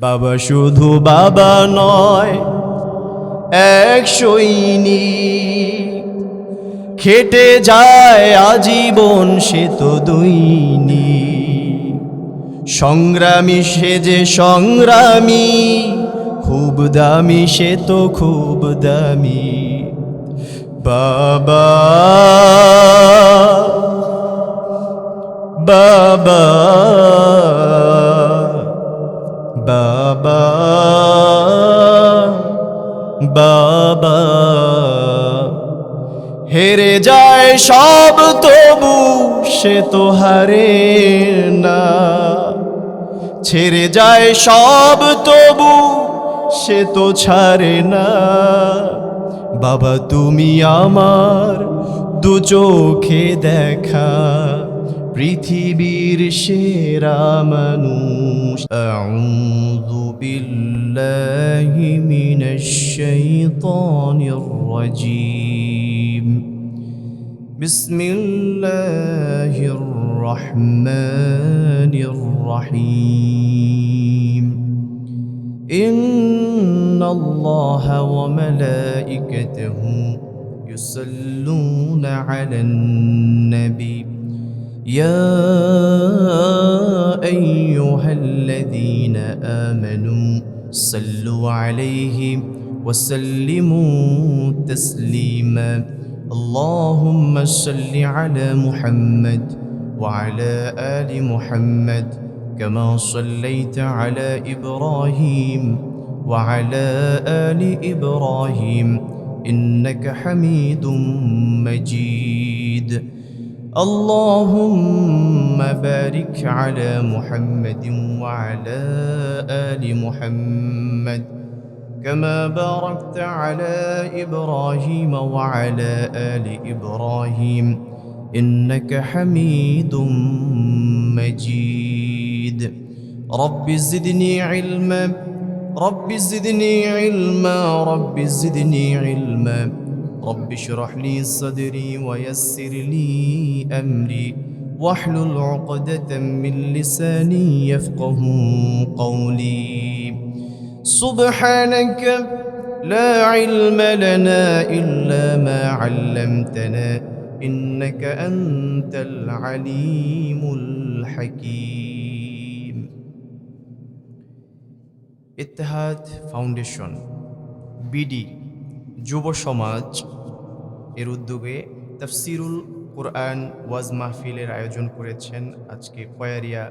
বাবা শুধু বাবা নয়, এক সৈনিক, খেটে যায় আজীবন সে তো দৈনিক। সংগ্রামী সে যে সংগ্রামী, খুব দামি সে তো খুব দামি। বাবা বাবা বাবা বাবা, হেরে যায় সব তবু সে তো হারে না, ছেড়ে যায় সব তবু সে তো ছাড়ে না। বাবা তুমি আমার দু চোখে দেখা পৃথিবীর সেরা মানুষ। আউযু বিল্লাহি মিনাশ শাইতানির রাজীম। বিসমিল্লাহির রহমানির রহিম। ইন্নাল্লাহা ওয়া মালাইকাতাহু ইউসাল্লুনা আলান নবী يا أيها الذين آمنوا صلوا عليه وسلموا تسليما اللهم صل على محمد وعلى آل محمد كما صليت على إبراهيم وعلى آل إبراهيم إنك حميد مجيد اللهم بارك على محمد وعلى آل محمد كما باركت على إبراهيم وعلى آل إبراهيم إنك حميد مجيد رب زدني علما رب زدني علما رب زدني علما رب اشرح لي صدري ويسر لي أمري واحلل عقدة من لساني يفقه قولي سبحانك لا علم لنا إلا ما علمتنا إنك أنت العليم الحكيم। ইত্তেহাদ ফাউন্ডেশন বিডি যুব সমাজ এর উদ্যোগে তাফসিরুল কোরআন ওয়াজ মাহফিলের আয়োজন করেছেন আজকে কয়ারিয়া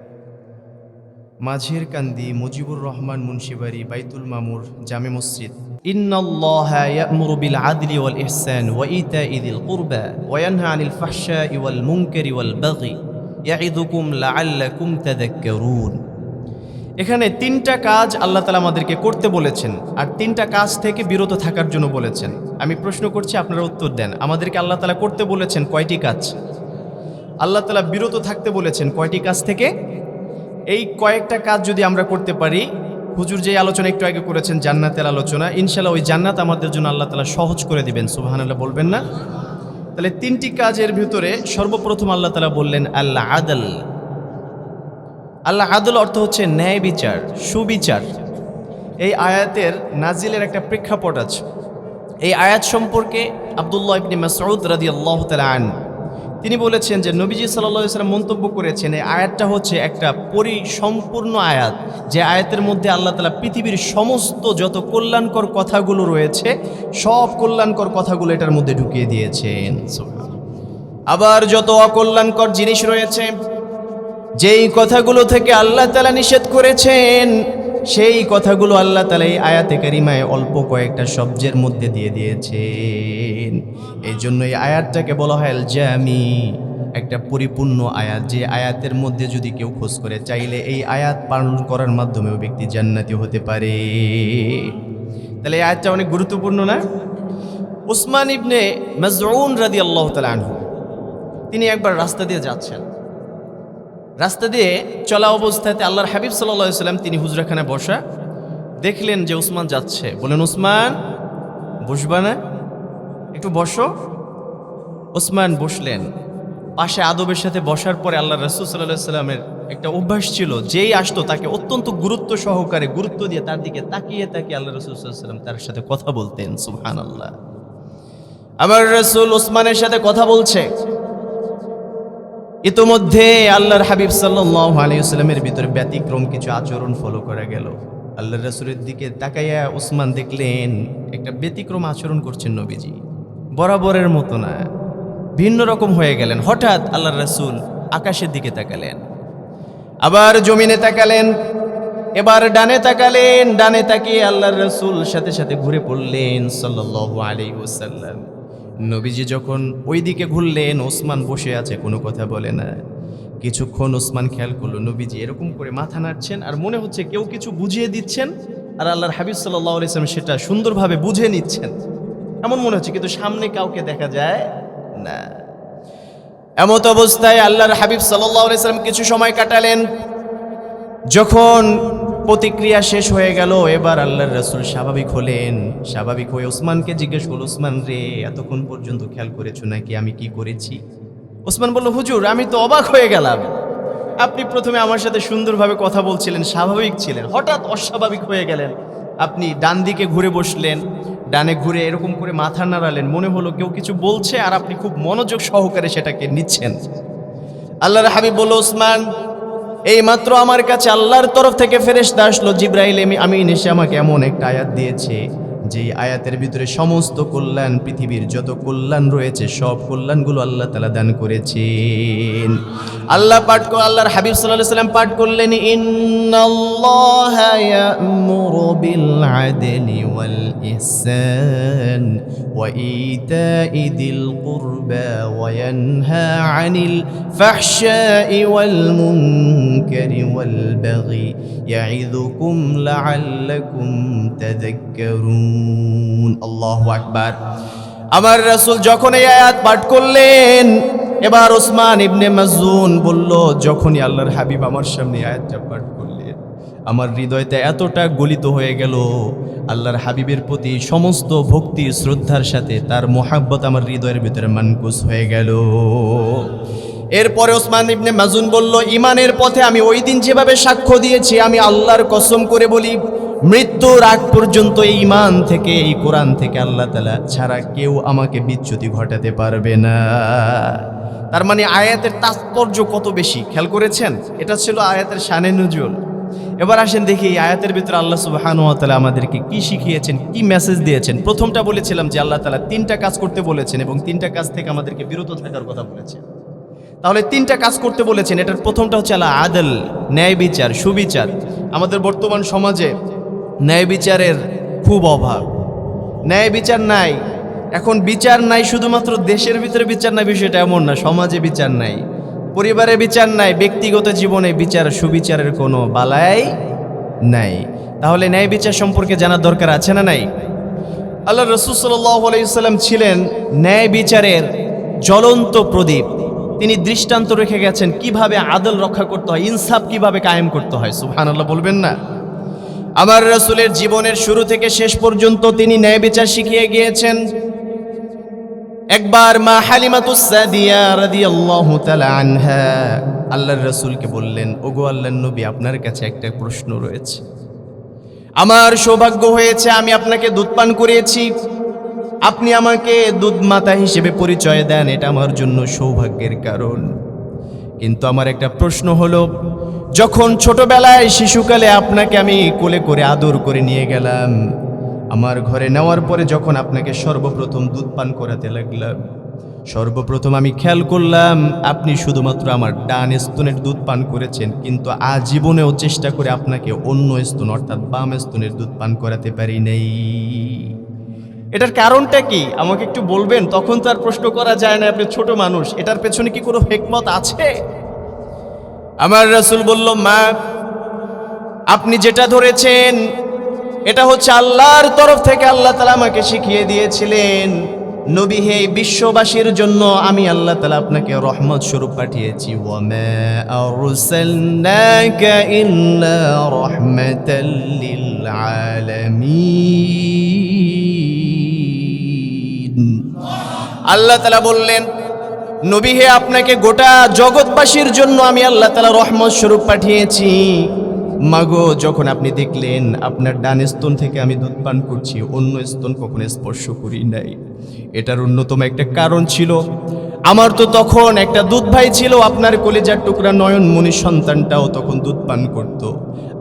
মাঝের কান্দি মুজিবুর রহমান মুন্সিবাড়ি বাইতুল মামুর জামে মসজিদ। ইন্নাল্লাহা ইয়া'মুরু বিল আদলি ওয়াল ইহসান ওয়া ইতা'i যিল কুরবা ওয়া ইয়ানহা আনিল ফাহশাই ওয়াল মুনকারি ওয়াল বাগি ইয়া'iযুকুম লা'আল্লাকুম তাযাক্কারুন। এখানে তিনটা কাজ আল্লাহ তাআলা আমাদেরকে করতে বলেছেন আর তিনটা কাজ থেকে বিরত থাকার জন্য বলেছেন। আমি প্রশ্ন করছি, আপনারা উত্তর দেন। আমাদেরকে আল্লাহ তাআলা করতে বলেছেন কয়টি কাজ? আল্লাহ তাআলা বিরত থাকতে বলেছেন কয়টি কাজ থেকে? এই কয়েকটা কাজ যদি আমরা করতে পারি, হুজুর যে আলোচনা একটু আগে করেছেন জান্নাতের আলোচনা, ইনশাআল্লাহ ওই জান্নাত আমাদের জন্য আল্লাহ তাআলা সহজ করে দিবেন। সুবহানাল্লাহ বলবেন না? তাহলে তিনটি কাজের ভিতরে সর্বপ্রথম আল্লাহ তাআলা বললেন আল্লাহ আদল। আল্লাহ আদল অর্থ হচ্ছে ন্যায় বিচার, সুবিচার। এই আয়াতের নাজিলের একটা প্রেক্ষাপট আছে। এই আয়াত সম্পর্কে আব্দুল্লাহ ইবনে মাসউদ রাদিয়াল্লাহু তাআলা আনহু তিনি বলেছেন যে নবীজি সাল্লাল্লাহু আলাইহি ওয়াসাল্লাম মন্তব্য করেছেন এই আয়াতটা হচ্ছে একটা পরিসম্পূর্ণ আয়াত, যে আয়াতের মধ্যে আল্লাহ তাআলা পৃথিবীর সমস্ত যত কল্যাণকর কথাগুলো রয়েছে সব কল্যাণকর কথাগুলো এটার মধ্যে ঢুকিয়ে দিয়েছেন। আবার যত অকল্যাণকর জিনিস রয়েছে, যেই কথাগুলো থেকে আল্লাহ তাআলা নিষেধ করেছেন সেই কথাগুলো আল্লাহ তাআলা এই আয়াতে কারিমায় অল্প কয়েকটা শব্দের মধ্যে দিয়ে দিয়েছেন। এই জন্য এই আয়াতটাকে বলা হয় আল জামি, একটা পরিপূর্ণ আয়াত, যে আয়াতের মধ্যে যদি কেউ খোঁজ করে চাইলে এই আয়াত পালন করার মাধ্যমেও ব্যক্তি জান্নাতি হতে পারে। তাহলে এই আয়াতটা অনেক গুরুত্বপূর্ণ না? উসমান ইবনে মাজউন রাদিয়াল্লাহু তাআলা আনহু তিনি একবার রাস্তা দিয়ে যাচ্ছেন। রাস্তা দিয়ে চলা অবস্থাতে আল্লাহর হাবিব সাল্লাল্লাহু আলাইহি ওয়াসাল্লাম তিনি হুজরাখানায় বসা দেখলেন যে উসমান যাচ্ছে। বলেন, উসমান বসবা না, একটু বসো। উসমান বসলেন। পাশে আদবের সাথে বসার পরে আল্লাহ রাসূল সাল্লাল্লাহু আলাইহি সাল্লামের একটা অভ্যাস ছিল, যেই আসতো তাকে অত্যন্ত গুরুত্ব সহকারে গুরুত্ব দিয়ে তার দিকে তাকিয়ে তাকিয়ে আল্লাহ রাসূল সাল্লাল্লাহু আলাইহি সাল্লাম তার সাথে কথা বলতেন। সুবহানাল্লাহ। আমার রাসূল ওসমানের সাথে কথা বলছে, ইতোমধ্যে আল্লাহর হাবিব সাল্লাল্লাহু আলাইহি ওয়াসাল্লামের ভিতরে ব্যতিক্রম কিছু আচরণ ফলো করা গেল। আল্লাহর রাসূলের দিকে তাকাইয়া ওসমান দেখলেন একটা ব্যতিক্রম আচরণ করছেন নবীজি, বরাবরের মতো না, ভিন্ন রকম হয়ে গেলেন। হঠাৎ আল্লাহর রাসূল আকাশের দিকে তাকালেন, আবার জমিনে তাকালেন, এবার ডানে তাকালেন, ডানে তাকিয়ে আল্লাহর রাসূল সাথে সাথে ঘুরে পড়লেন সাল্লাল্লাহু আলাইহি ওয়াসাল্লাম। নবীজি যখন ওই দিকে ঘুরলেন, ওসমান বসে আছে, কোনো কথা বলে না। কিছুক্ষণ ওসমান খেয়াল করলো নবীজি এরকম করে মাথা নাড়ছেন, আর মনে হচ্ছে কেউ কিছু বুঝিয়ে দিচ্ছেন, আর আল্লাহর হাবিব সাল্লাল্লাহু আলাইহি ওয়াসাল্লাম সেটা সুন্দরভাবে বুঝে নিচ্ছেন, এমন মনে হচ্ছে, কিন্তু সামনে কাউকে দেখা যায় না। এমত অবস্থায় আল্লাহর হাবিব সাল্লাল্লাহু আলাইহি ওয়াসাল্লাম কিছু সময় কাটালেন। যখন প্রতিক্রিয়া শেষ হয়ে গেল, এবার আল্লাহর রাসূল স্বাভাবিক হলেন। স্বাভাবিক হয়ে ওসমানকে জিজ্ঞেস করল, ওসমান রে, এতক্ষণ পর্যন্ত খেয়াল করেছো নাকি আমি কি করেছি? ওসমান বলল, হুজুর আমি তো অবাক হয়ে গেলাম, আপনি প্রথমে আমার সাথে সুন্দরভাবে কথা বলছিলেন, স্বাভাবিক ছিলেন, হঠাৎ অস্বাভাবিক হয়ে গেলেন। আপনি ডান দিকে ঘুরে বসলেন, ডানে ঘুরে এরকম করে মাথা নাড়ালেন, মনে হলো কেউ কিছু বলছে, আর আপনি খুব মনোযোগ সহকারে সেটাকে নিচ্ছেন। আল্লাহর হাবিব বলল, ওসমান, এই মাত্র আমার কাছে আল্লাহর তরফ থেকে ফেরেশতা আসলো, জিবরাইল আমিন এসে আমাকে এমন একটা আয়াত দিয়েছে, যে আয়াতের ভিতরে সমস্ত কল্যাণ, পৃথিবীর যত কল্যাণ রয়েছে সব কল্যাণগুলো আল্লাহ তাআলা দান করেছেন। আল্লাহর হাবিব সাল্লাল্লাহু আলাইহি ওয়াসাল্লাম পাঠ করলেন, ইন্নাল্লাহা ইয়া'মুরু বিল আদলি ওয়াল ইহসান ওয়া ইতাই দিল কুরবা ওয়া ইয়ানহা আনিল ফাহশাই ওয়াল মুনকারি ওয়াল বাগি ইয়াইযুকুম লাআল্লাকুম তাযাক্কারুন। আল্লাহু আকবার। আমার রাসূল যখন এই আয়াত পাঠ করলেন, এবার ওসমান ইবনে মাযউন বলল, যখনই আল্লাহর হাবিব আমার সামনে আয়াতটা পাঠ করলেন, আমার হৃদয়টা এতটা গলিত হয়ে গেল, আল্লাহর হাবিবের প্রতি সমস্ত ভক্তি শ্রদ্ধার সাথে তার মোহাব্বত আমার হৃদয়ের ভিতরে মানকুস হয়ে গেল। এরপরে ওসমান ইবনে মাযউন বলল, ঈমানের পথে আমি ওই দিন যেভাবে সাক্ষ্য দিয়েছি, আমি আল্লাহর কসম করে বলি, মৃত্যুর আগ পর্যন্ত এই ঈমান থেকে, এই কোরআন থেকে আল্লাহ তাআলা ছাড়া কেউ আমাকে বিচ্যুতি ঘটাতে পারবে না। তার মানে আয়াতের তাৎপর্য কত বেশি খেয়াল করেছেন? এটা ছিল আয়াতের শানে নুজুল। এবার আসেন দেখি এই আয়াতের ভিতরে আল্লাহ সুবহানাহু ওয়া তাআলা আমাদেরকে কি শিখিয়েছেন, কি মেসেজ দিয়েছেন। প্রথমটা বলেছিলাম যে আল্লাহ তাআলা 3টা কাজ করতে বলেছেন এবং 3টা কাজ থেকে আমাদেরকে বিরত থাকার কথা বলেছেন। তাহলে 3টা কাজ করতে বলেছেন, এটার প্রথমটা হচ্ছে আল আদল, ন্যায় বিচার, সুবিচার। আমাদের বর্তমান সমাজে ন্যায় বিচারের খুব অভাব, ন্যায় বিচার নাই। এখন বিচার নাই শুধুমাত্র দেশের ভিতরে বিচার নাই বিষয়টা এমন না, সমাজে বিচার নাই, পরিবারে বিচার নাই, ব্যক্তিগত জীবনে বিচার সুবিচারের কোনো বালাই নাই। তাহলে ন্যায় বিচার সম্পর্কে জানার দরকার আছে না নাই? আল্লাহ রাসূল সাল্লাল্লাহু আলাইহি ওয়াসাল্লাম ছিলেন ন্যায় বিচারের জ্বলন্ত প্রদীপ। তিনি দৃষ্টান্ত রেখে গেছেন কিভাবে আদল রক্ষা করতে হয়, ইনসাফ কিভাবে কায়েম করতে হয়। সুবহানাল্লাহ বলবেন না? আমার রাসূলের জীবনের শুরু থেকে শেষ পর্যন্ত তিনি ন্যায় বিচার শিখিয়ে গিয়েছেন। একবার মা হালিমাতুস সাদিয়া রাদিয়াল্লাহু তাআলা আনহা আল্লাহর রাসূলকে বললেন, ওগো আল্লাহর নবী, আপনার কাছে একটা প্রশ্ন রয়েছে। আমার সৌভাগ্য হয়েছে আমি আপনাকে দুধ পান করিয়েছি, আপনি আমাকে দুধ মাতা হিসেবে পরিচয় দেন, এটা আমার জন্য সৌভাগ্যের কারণ। কিন্তু আমার একটা প্রশ্ন হলো, যখন ছোটবেলায় শিশুকালে আপনাকে আমি কোলে করে আদর করে নিয়ে গেলাম, আমার ঘরে নেওয়ার পরে যখন আপনাকে সর্বপ্রথম দুধ পান করাতে লাগলাম, সর্বপ্রথম আমি খেয়াল করলাম আপনি শুধুমাত্র আমার ডান স্তনের দুধ পান করেছেন, কিন্তু আজীবনেও চেষ্টা করে আপনাকে অন্য স্তন অর্থাৎ বাম স্তনের দুধ পান করাতে পারি নাই। এটার কারণটা কি আমাকে একটু বলবেন? তখন তো আর প্রশ্ন করা যায় না, আপনি ছোট মানুষ, এটার পেছনে কি কোনো হিকমত আছে? আমার রাসূল বলল, মা, আপনি যেটা ধরেছেন এটা হচ্ছে আল্লাহর তরফ থেকে আল্লাহ তাআলা আমাকে শিখিয়ে দিয়েছিলেন, নবী হে, বিশ্ববাসীর জন্য আমি আল্লাহ তাআলা আপনাকে রহমত স্বরূপ পাঠিয়েছি। ওয়া মা আরসালনাকা ইল্লা রাহমাতাল লিল আলামিন। আল্লাহ তাআলা বললেন, নবী হে, আপনাকে গোটা জগৎবাসীর জন্য আমি আল্লাহ তাআলা রহমত স্বরূপ পাঠিয়েছি। মাগো, যখন আপনি দেখলেন আপনার ডান স্তন থেকে আমি দুধ পান করছি, অন্য স্তন কখনো স্পর্শ করি নাই, এটার অন্যতম একটা কারণ ছিল, আমার তো তখন একটা দুধ ভাই ছিল, আপনার কলেজার টুকরা নয়নমণি সন্তানটাও তখন দুধ পান করত।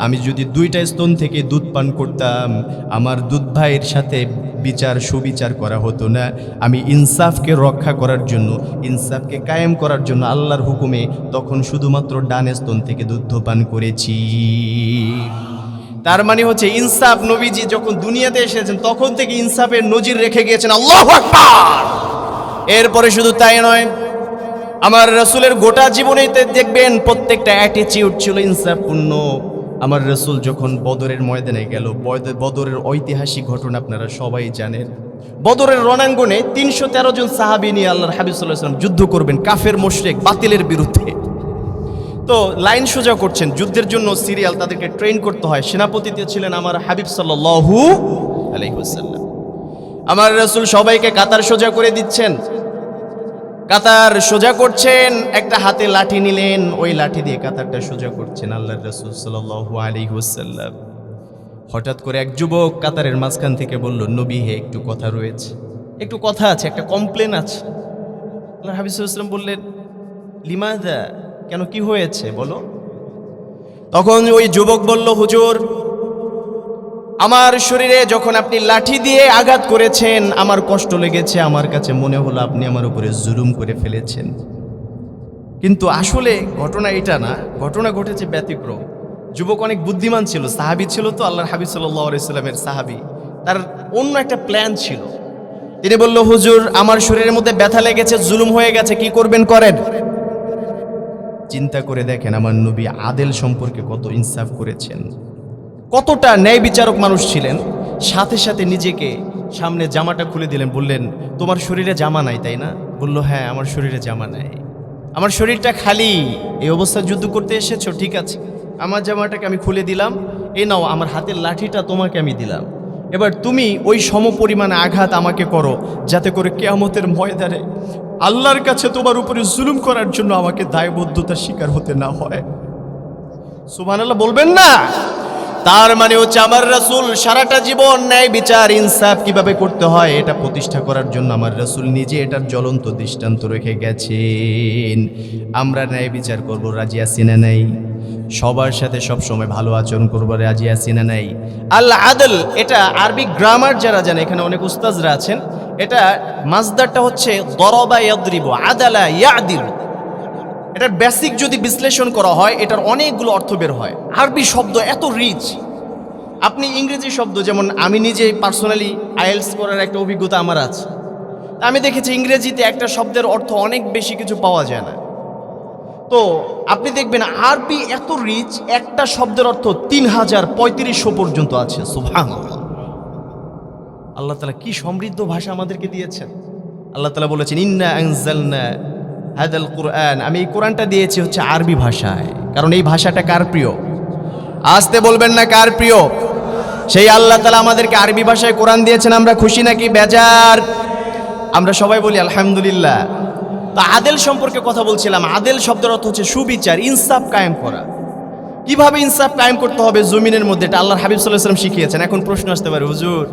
আমি যদি দুইটা স্তন থেকে দুধ পান করতাম, আমার দুধ ভাইয়ের সাথে সুবিচার করা হতো না। আমি ইনসাফকে রক্ষা করার জন্য, ইনসাফকে কায়েম করার জন্য আল্লাহর হুকুমে তখন শুধুমাত্র ডান স্তন থেকে দুধ পান করেছি। তার মানে হচ্ছে ইনসাফ, নবীজি যখন দুনিয়াতে এসেছেন তখন থেকে ইনসাফের নজির রেখে গিয়েছেন। আল্লাহু আকবার। এরপরে শুধু তাই নয়, আমার রাসূলের গোটা জীবনেতে দেখবেন প্রত্যেকটা অ্যাটিটিউড ছিল ইনসাফপূর্ণ। আমার রাসূল যখন বদরের ময়দানে গেল, বদরের ঐতিহাসিক ঘটনা আপনারা সবাই জানেন। বদরের রণাঙ্গনে ৩১৩ জন সাহাবী নিয়ে আল্লাহর হাবিব সাল্লাল্লাহু আলাইহি ওয়াসাল্লাম যুদ্ধ করবেন কাফের মুশরিক বাতিলের বিরুদ্ধে। তো লাইন সোজা করছেন, যুদ্ধের জন্য সিরিয়াল তাদেরকে ট্রেন করতে হয়। সেনাপতিতে ছিলেন আমার হাবিব সাল্লাল্লাহু আলাইহি ওয়াসাল্লাম। আমার রাসূল সবাইকে কাতার সোজা করে দিচ্ছেন, কাতার সোজা করছেন, একটা হাতে লাঠি নিলেন, ওই লাঠি দিয়ে কাতারটা সোজা করছেন আল্লাহর রাসূল সাল্লাল্লাহু আলাইহি ওয়াসাল্লাম। হঠাৎ করে এক যুবক কাতারের মাঝখান থেকে বলল, নবী হে, একটু কথা রয়েছে, একটু কথা আছে, একটা কমপ্লেন আছে। আল্লাহর হাবিব সাল্লাল্লাহু আলাইহি ওয়াসাল্লাম বললেন, লিমাযা, কেন, কি হয়েছে বলো। তখন ওই যুবক বলল, হুজুর, আমার শরীরে যখন আপনি লাঠি দিয়ে আঘাত করেছেন আমার কষ্ট লেগেছে, আমার কাছে মনে হলো আপনি আমার উপরে জুলুম করে ফেলেছেন। কিন্তু আসলে ঘটনা এটা না, ঘটনা ঘটেছে ব্যতিক্রম। যুবক অনেক বুদ্ধিমান ছিল, সাহাবী ছিল, তো আল্লাহর হাবিব সাল্লাল্লাহু আলাইহি সাল্লামের সাহাবী, তার অন্য একটা প্ল্যান ছিল। তিনি বলল, হুজুর, আমার শরীরের মধ্যে ব্যথা লেগেছে, জুলুম হয়ে গেছে, কি করবেন করেন। চিন্তা করে দেখেন আমার নবী আদেল সম্পর্কে কত ইনসাফ করেছেন, কতটা ন্যায় বিচারক মানুষ ছিলেন। সাথে সাথে নিজেকে সামনে জামাটা খুলে দিলেন, বললেন, তোমার শরীরে জামা নাই তাই না? বলল, হ্যাঁ, আমার শরীরে জামা নাই, আমার শরীরটা খালি। এই অবস্থায় যুদ্ধ করতে এসেছো, ঠিক আছে, আমার জামাটাকে আমি খুলে দিলাম, এই নাও, আমার হাতের লাঠিটা তোমাকে আমি দিলাম, এবার তুমি ওই সমপরিমাণে আঘাত আমাকে করো, যাতে করে কিয়ামতের ময়দানে আল্লাহর কাছে তোমার উপরে জুলুম করার জন্য আমাকে দায়বদ্ধতার শিকার হতে না হয়। সুবহানাল্লাহ বলবেন না? তার মানে হচ্ছে আমার রাসূল সারাটা জীবন ন্যায় বিচার ইনসাফ কিভাবে করতে হয় এটা প্রতিষ্ঠা করার জন্য আমার রাসূল নিজে এটার জ্বলন্ত দৃষ্টান্ত রেখে গেছেন। আমরা ন্যায় বিচার করব, রাজি আছি না নাই? সবার সাথে সব সময় ভালো আচরণ করব, রাজি আছি না নাই? আল আদল, এটা আরবি গ্রামার যারা জানে, এখানে অনেক উস্তাজরা আছেন, এটা মাসদারটা হচ্ছে দরবা ইয়াদরিবু, আদালা ইয়াদিলু। এটার বেসিক যদি বিশ্লেষণ করা হয় এটার অনেকগুলো অর্থ বের হয়। আরবি শব্দ এত রিচ, আপনি ইংরেজি শব্দ, যেমন আমি নিজে পার্সোনালি আইএলটিএস করার একটা অভিজ্ঞতা আমার আছে, আমি দেখেছি ইংরেজিতে একটা শব্দের অর্থ অনেক বেশি কিছু পাওয়া যায় না। তো আপনি দেখবেন আরবি এত রিচ, একটা শব্দের অর্থ ৩,৩৫০ পর্যন্ত আছে। সুবহানাল্লাহ, আল্লাহ তাআলা কি সমৃদ্ধ ভাষা আমাদেরকে দিয়েছেন। আল্লাহ তাআলা বলেছেন, ইন্না আনজালনা হাদাল কুরআন, আমি এই কোরআনটা দিয়েছি হচ্ছে আরবি ভাষায়, কারণ এই ভাষাটা কার প্রিয়? আসতে বলবেন না, কার প্রিয়? সেই আল্লাহ তাআলা আমাদেরকে আরবি ভাষায় কোরআন দিয়েছেন, আমরা খুশি নাকি বেজার? আমরা সবাই বলি আলহামদুলিল্লাহ। তো আদেল সম্পর্কে কথা বলছিলাম। আদেল শব্দের অর্থ হচ্ছে সুবিচার, ইনসাফ কায়েম করা। কিভাবে ইনসাফ কায়েম করতে হবে জমিনের মধ্যে, এটা আল্লাহর হাবিব সাল্লাল্লাহু আলাইহি ওয়াসাল্লাম শিখিয়েছেন। এখন প্রশ্ন আসতে পারে, হুজুর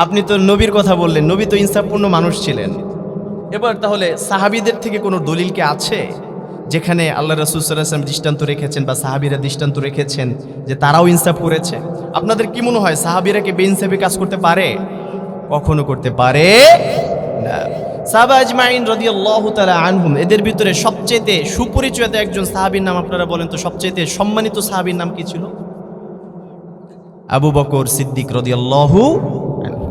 আপনি তো নবীর কথা বললেন, নবী তো ইনসাফপূর্ণ মানুষ ছিলেন, এবার তাহলে সাহাবীদের থেকে কোনো দলিল কি আছে যেখানে আল্লাহ রাসূল সাল্লাল্লাহু আলাইহি ওয়াসাল্লাম দৃষ্টান্ত রেখেছেন বা সাহাবীরা দৃষ্টান্ত রেখেছেন যে তারাও ইনসাফ করেছে? আপনাদের কি মনে হয় সাহাবীরা কি বেইনসাফি কাজ করতে পারে? কখনো করতে পারে না। সাহাবা আজমাইন রাদিয়াল্লাহু তাআলা আনহুম, এদের ভিতরে সবচেয়ে সুপরিচিত একজন সাহাবীর নাম আপনারা বলেন তো, সবচেয়ে সম্মানিত সাহাবীর নাম কি ছিল? আবু বকর সিদ্দিক রাদিয়াল্লাহু আনহু।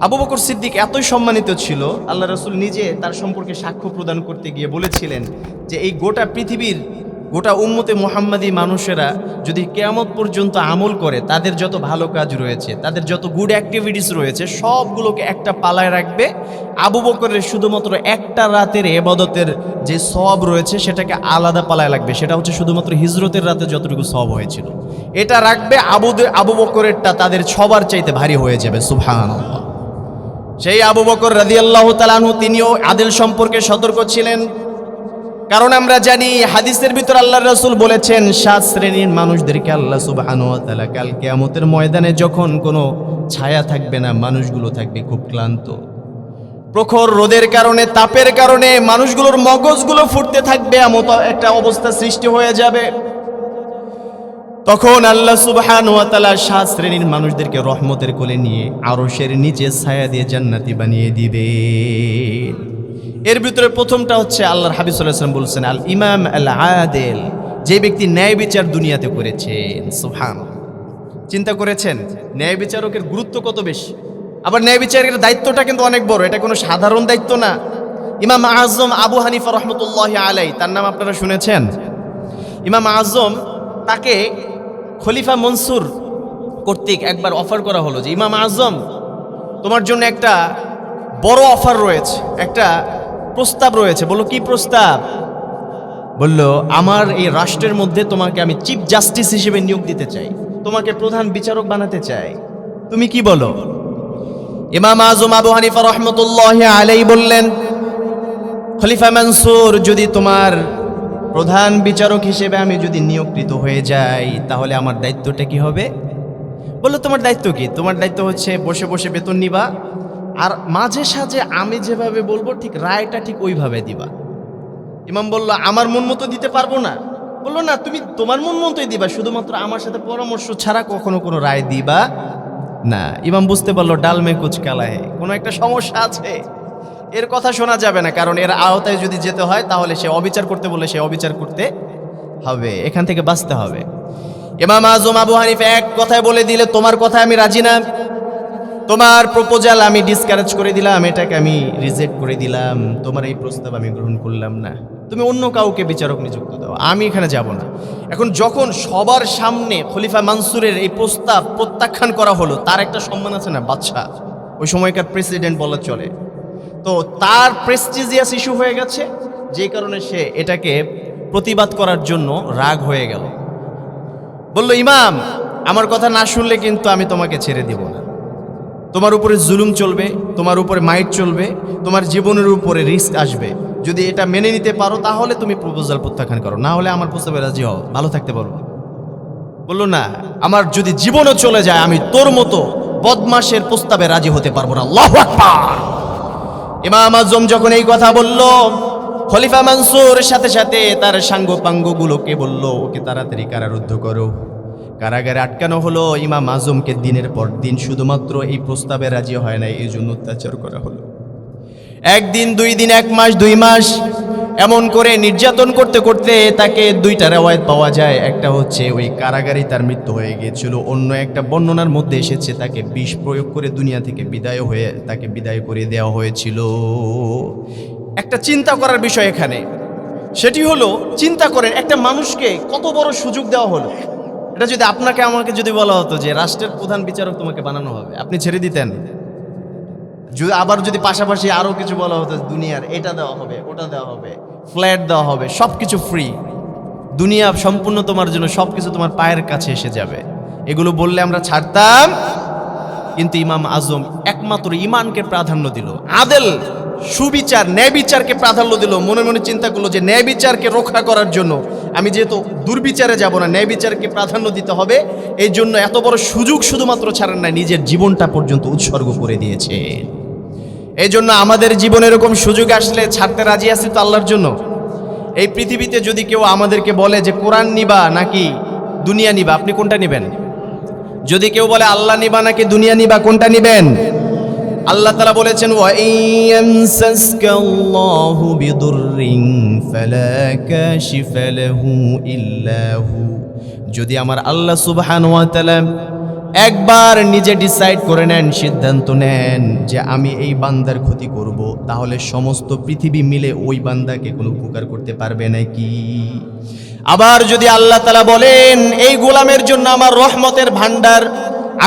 আবু বকর সিদ্দিক এতই সম্মানিত ছিল, আল্লাহ রাসূল নিজে তার সম্পর্কে সাক্ষ্য প্রদান করতে গিয়ে বলেছিলেন যে এই গোটা পৃথিবীর গোটা উম্মতে মুহাম্মাদি মানুষেরা যদি কিয়ামত পর্যন্ত আমল করে, তাদের যত ভালো কাজ রয়েছে, তাদের যত গুড অ্যাক্টিভিটিস রয়েছে, সবগুলোকে একটা পালায় রাখবে। আবু বকরের শুধুমাত্র একটা রাতের ইবাদতের যে সওয়াব রয়েছে সেটাকে আলাদা পালায় রাখবে, সেটা হচ্ছে শুধুমাত্র হিজরতের রাতে যতটুকু সওয়াব হয়েছিল এটা রাখবে। আবু বকরেরটা তাদের সবার চাইতে ভারী হয়ে যাবে। সুবহানাল্লাহ। সেই আবু বকর রাদিয়াল্লাহু তাআলা আনহু তিনিও আদিল সম্পর্কে সতর্ক ছিলেন। কারণ আমরা জানি হাদিসের ভিতর আল্লাহর রাসূল বলেছেন 7 শ্রেণীর মানুষদেরকে আল্লাহ সুবহানাহু ওয়া তাআলা কাল কিয়ামতের ময়দানে যখন কোনো ছায়া থাকবে না, মানুষগুলো থাকবে খুব ক্লান্ত, প্রখর রোদের কারণে, তাপের কারণে মানুষগুলোর মগজগুলো ফুটতে থাকবে, এমন একটা অবস্থা সৃষ্টি হয়ে যাবে। তখন আল্লাহ সুবহানাহু ওয়া তাআলা 7 শ্রেণীর মানুষদেরকে রহমতের কোলে নিয়ে আরশের নিচে ছায়া দিয়ে জান্নাতি বানিয়ে দিবে। এর ভিতরে প্রথমটা হচ্ছে আল্লাহর হাবিব সাল্লাল্লাহু আলাইহি ওয়াসাল্লাম বলছেন আল ইমাম আল আদিল, যে ব্যক্তি ন্যায় বিচার দুনিয়াতে করেছেন। সুবহানাল্লাহ, চিন্তা করেছেন ন্যায় বিচারকের গুরুত্ব কত বেশি। আবার ন্যায় বিচারের দায়িত্বটা কিন্তু অনেক বড়, এটা কোনো সাধারণ দায়িত্ব না। ইমাম আজম আবু হানিফা রহমতুল্লাহি আলাইহি, তার নাম আপনারা শুনেছেন। ইমাম আজম, তাকে খলিফা মনসুর কর্তৃক একবার অফার করা হলো যে ইমাম আজম, তোমার জন্য একটা বড় অফার রয়েছে, একটা প্রস্তাব রয়েছে। বললো কি প্রস্তাব? বলল আমার এই রাষ্ট্রের মধ্যে তোমাকে আমি চিফ জাস্টিস হিসেবে নিয়োগ দিতে চাই, তোমাকে প্রধান বিচারক বানাতে চাই, তুমি কি বলো? ইমাম আজম আবু হানিফা রহমতুল্লাহি আলাইহি বললেন, খলিফা মনসুর, যদি তোমার প্রধান বিচারক হিসেবে আমি যদি নিয়োগকৃত হয়ে যাই তাহলে আমার দায়িত্বটা কি হবে? বললো তোমার দায়িত্ব কি? তোমার দায়িত্ব হচ্ছে বসে বসে বেতন নিবা, আর মাঝে সাঝে আমি যেভাবে বলবো ঠিক রায়টা ঠিক ওইভাবে দিবা। ইমাম বলল আমার মন মতো দিতে পারবো না। বললো না, তুমি তোমার মন মতোই দিবা, শুধুমাত্র আমার সাথে পরামর্শ ছাড়া কখনো কোনো রায় দিবা না। ইমাম বুঝতে পারলো ডাল মে কুচ কালা হে, কোনো একটা সমস্যা আছে, এর কথা শোনা যাবে না। কারণ এর আওতায় যদি যেতে হয় তাহলে সে অবিচার করতে বললে সে অবিচার করতে হবে, এখান থেকে বাঁচতে হবে। ইমাম আজম আবু হানিফা এক কথায় বলে দিলে, তোমার কথায় আমি রাজি না, তোমার প্রপোজাল আমি ডিসকারেজ করে দিলাম, এটাকে আমি রিজেক্ট করে দিলাম, তোমার এই প্রস্তাব আমি গ্রহণ করলাম না, তুমি অন্য কাউকে বিচারক নিযুক্ত দাও, আমি এখানে যাব না। এখন যখন সবার সামনে খলিফা মনসুরের এই প্রস্তাব প্রত্যাখ্যান করা হলো, তার একটা সম্মান আছে না, বাদশা, ওই সময়কার প্রেসিডেন্ট বলা চলে, তো তার প্রেস্টিজিয়াস ইস্যু হয়ে গেছে, যে কারণে সে এটাকে প্রতিবাদ করার জন্য রাগ হয়ে গেল। বলল ইমাম, আমার কথা না শুনলে কিন্তু আমি তোমাকে ছেড়ে দিব না, তোমার উপরে জুলুম চলবে, তোমার উপরে মাইট চলবে, তোমার জীবনের উপরে রিস্ক আসবে, যদি এটা মেনে নিতে পারো তাহলে তুমি প্রপোজাল প্রত্যাখ্যান করো, না হলে আমার প্রস্তাবে রাজি হও, ভালো থাকতে পারো। বললো না, আমার যদি জীবনও চলে যায় আমি তোর মতো বদমাশের প্রস্তাবে রাজি হতে পারবো না। আল্লাহু আকবার। ইমাম আজম যখন এই কথা বলল, খলিফা মনসুর সাথে সাথে তার সাঙ্গপাঙ্গগুলোকে বলল, ওকে তাড়াতাড়ি কারারুদ্ধ করো। কারাগারে আটকানো হলো। ইমাম আজমকে দিনের পর দিন শুধুমাত্র এই প্রস্তাবে রাজি হয় না, এই জন্য অত্যাচার করা হলো। একদিন, 2 দিন, 1 মাস, 2 মাস এমন করে নির্যাতন করতে করতে তাকে 2টা রেওয়ায়েত পাওয়া যায়। একটা হচ্ছে ওই কারাগারেই তার মৃত্যু হয়ে গিয়েছিল, অন্য একটা বর্ণনার মধ্যে এসেছে তাকে বিষ প্রয়োগ করে দুনিয়া থেকে বিদায় করে দেওয়া হয়েছিল। একটা চিন্তা করার বিষয় এখানে, সেটি হলো, চিন্তা করেন একটা মানুষকে কত বড় সুযোগ দেওয়া হলো। এটা যদি আপনাকে আমাকে যদি বলা হতো যে রাষ্ট্রের প্রধান বিচারক তোমাকে বানানো হবে, আপনি ছেড়ে দিতেন? আবার যদি পাশাপাশি আরো কিছু বলা হতো, দুনিয়ার এটা দেওয়া হবে, ওটা দেওয়া হবে, ফ্ল্যাট দেওয়া হবে, সবকিছু ফ্রি, দুনিয়া সম্পূর্ণ তোমার জন্য, সবকিছু তোমার পায়ের কাছে এসে যাবে, এগুলো বললে আমরা ছাড়তাম? কিন্তু ইমাম আজম একমাত্র ইমানকে প্রাধান্য দিল, আদেল সুবিচার, ন্যায় বিচারকে প্রাধান্য দিল। মনে মনে চিন্তা করলো যে ন্যায় বিচারকে রক্ষা করার জন্য আমি যেহেতু দুর্বিচারে যাব না, ন্যায় বিচারকে প্রাধান্য দিতে হবে, এই জন্য এত বড় সুযোগ শুধুমাত্র ছাড়েন না, নিজের জীবনটা পর্যন্ত উৎসর্গ করে দিয়েছে। এই জন্য আমাদের জীবনে এরকম সুযোগ আসলে ছাড়তে রাজি আছি তো আল্লাহর জন্য। এই পৃথিবীতে যদি কেউ আমাদেরকে বলে যে কোরআন নিবা নাকি দুনিয়া নিবা, আপনি কোনটা নিবেন? যদি কেউ বলে আল্লাহ নিবা নাকি দুনিয়া নিবা, কোনটা নিবেন? আল্লাহ তাআলা বলেছেন, ওয়া ইয়ামসাসকাল্লাহু বিদুররিন ফালা কাশিফা লাহু ইল্লা হু, যদি আমার আল্লাহ সুবহানাহু ওয়া তাআলা একবার নিজে ডিসাইড করে নেন, সিদ্ধান্ত নেন যে আমি এই বান্দার ক্ষতি করব, তাহলে সমস্ত পৃথিবী মিলে ওই বান্দাকে কোনো উপকার করতে পারবে নাকি? আবার যদি আল্লাহ তাআলা বলেন এই গোলামের জন্য আমার রহমতের ভান্ডার,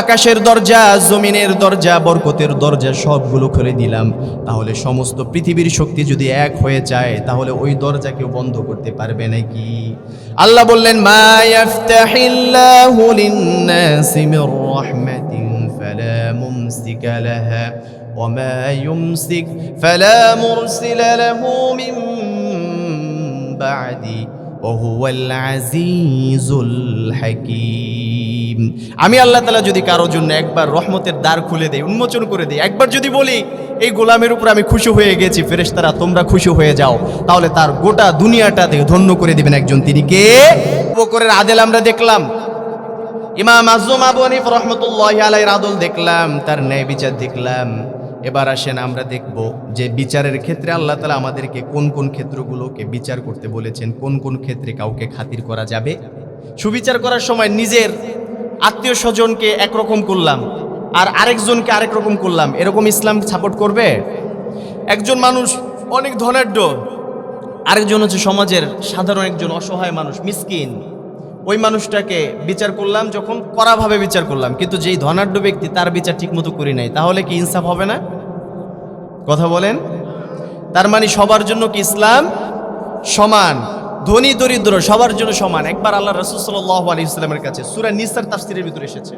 আকাশের দরজা, জমিনের দরজা, বরকতের দরজা সবগুলো খুলে দিলাম, তাহলে সমস্ত পৃথিবীর শক্তি যদি এক হয়ে যায় তাহলে ওই দরজা কেউ বন্ধ করতে পারবে নাকি? আল্লাহ বললেন, মা ইয়াফতাহিল্লাহু লিন-নাসি মির রাহমাতিন ফালা মুমসিকা লাহা وما يمسك فلا مرسل له من بعدي وهو العزيز الحكيم। আমি আল্লাহ তাআলা যদি কারোর জন্য একবার রহমতের দ্বার খুলে দেই, উন্মোচন করে দেই, একবার যদি বলি এই গোলামের উপর আমি খুশি হয়ে গেছি, ফেরেশতারা তোমরা খুশি হয়ে যাও, তাহলে তার গোটা দুনিয়াটা ধন্য করে দিবেন একজন, তিনি কে? বকরের আদেল আমরা দেখলাম, ইমাম আযম আবু হানিফা রাহমাতুল্লাহি আলাইহির আদল দেখলাম, তার ন্যায় বিচার দেখলাম। এবার আসেন আমরা দেখব যে বিচারের ক্ষেত্রে আল্লাহ তাআলা আমাদেরকে কোন কোন ক্ষেত্রগুলোকে বিচার করতে বলেছেন, কোন কোন ক্ষেত্রে কাউকে খাতির করা যাবে। সুবিচার করার সময় নিজের আত্মীয় স্বজনকে একরকম করলাম আর আরেকজনকে আরেক রকম করলাম, এরকম ইসলাম সাপোর্ট করবে? একজন মানুষ অনেক ধনাঢ্য, আরেকজন হচ্ছে সমাজের সাধারণ একজন অসহায় মানুষ, মিসকিন, ওই মানুষটাকে বিচার করলাম, যখন কড়াভাবে বিচার করলাম, কিন্তু যেই ধনাঢ্য ব্যক্তি তার বিচার ঠিকমতো করি নাই, তাহলে কি ইনসাফ হবে না? কথা বলেন। তার মানে সবার জন্য কি ইসলাম সমান? ধনী দরিদ্র সবার জন্য সমান। একবার আল্লাহ রাসূল সাল্লাল্লাহু আলাইহি ওয়াসাল্লামের কাছে সূরা নিসার তাফসীরের ভিতরে এসেছে,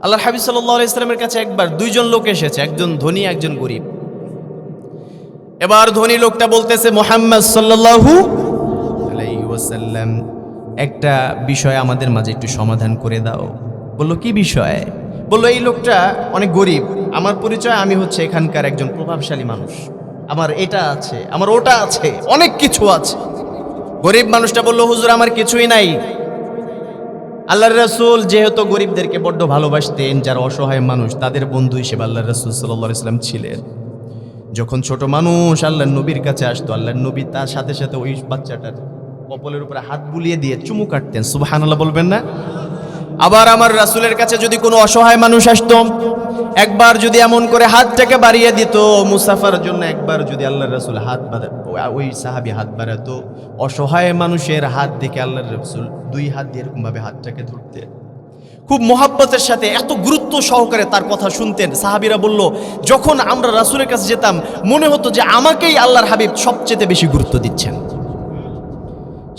আল্লাহর হাবিব সাল্লাল্লাহু আলাইহি ওয়াসাল্লামের কাছে একবার দুইজন লোক এসেছে, একজন ধনী একজন গরিব। এবার ধনী লোকটা বলতেছে, মুহাম্মদ সাল্লাল্লাহু আলাইহি ওয়াসাল্লাম, একটা বিষয় আমাদের মাঝে একটু সমাধান করে দাও। বলল, কি বিষয়? বলল, এই লোকটা অনেক গরিব, আমার পরিচয় আমি হচ্ছে এখানকার একজন প্রভাবশালী মানুষ, আমার এটা আছে, আমার ওটা আছে, অনেক কিছু আছে। গরিব মানুষটা বলল, হুজুর আমার কিছুই নাই। আল্লাহর রাসূল যেহেতু গরিবদেরকে বড্ড ভালোবাসতেন, যারা অসহায় মানুষ তাদের বন্ধু হিসেবে আল্লাহর রাসূল সাল্লাল্লাহু আলাইহি ওয়াসাল্লাম ছিলেন। যখন ছোট মানুষ আল্লাহর নবীর কাছে আসতো, আল্লাহর নবী তার সাথে সাথে ওই বাচ্চাটার কপালের উপরে হাত বুলিয়ে দিয়ে চুমু কাটতেন। সুবহানাল্লাহ বলবেন না? আবার আমার রাসূলের কাছে যদি কোনো অসহায় মানুষ আসতো, একবার যদি এমন করে হাতটাকে বাড়িয়ে দিত মুসাফার জন্য, একবার যদি আল্লাহর রাসূল হাত ওই সাহাবী হাত বাড়াতো, অসহায় মানুষের হাত দেখে আল্লাহর রাসূল দুই হাত দিয়ে এরকম ভাবে হাতটাকে ধরতেন, খুব মহব্বতের সাথে, এত গুরুত্ব সহকারে তার কথা শুনতেন। সাহাবীরা বলল, যখন আমরা রাসূলের কাছে যেতাম মনে হতো যে আমাকেই আল্লাহর হাবিব সবচেয়ে বেশি গুরুত্ব দিচ্ছেন।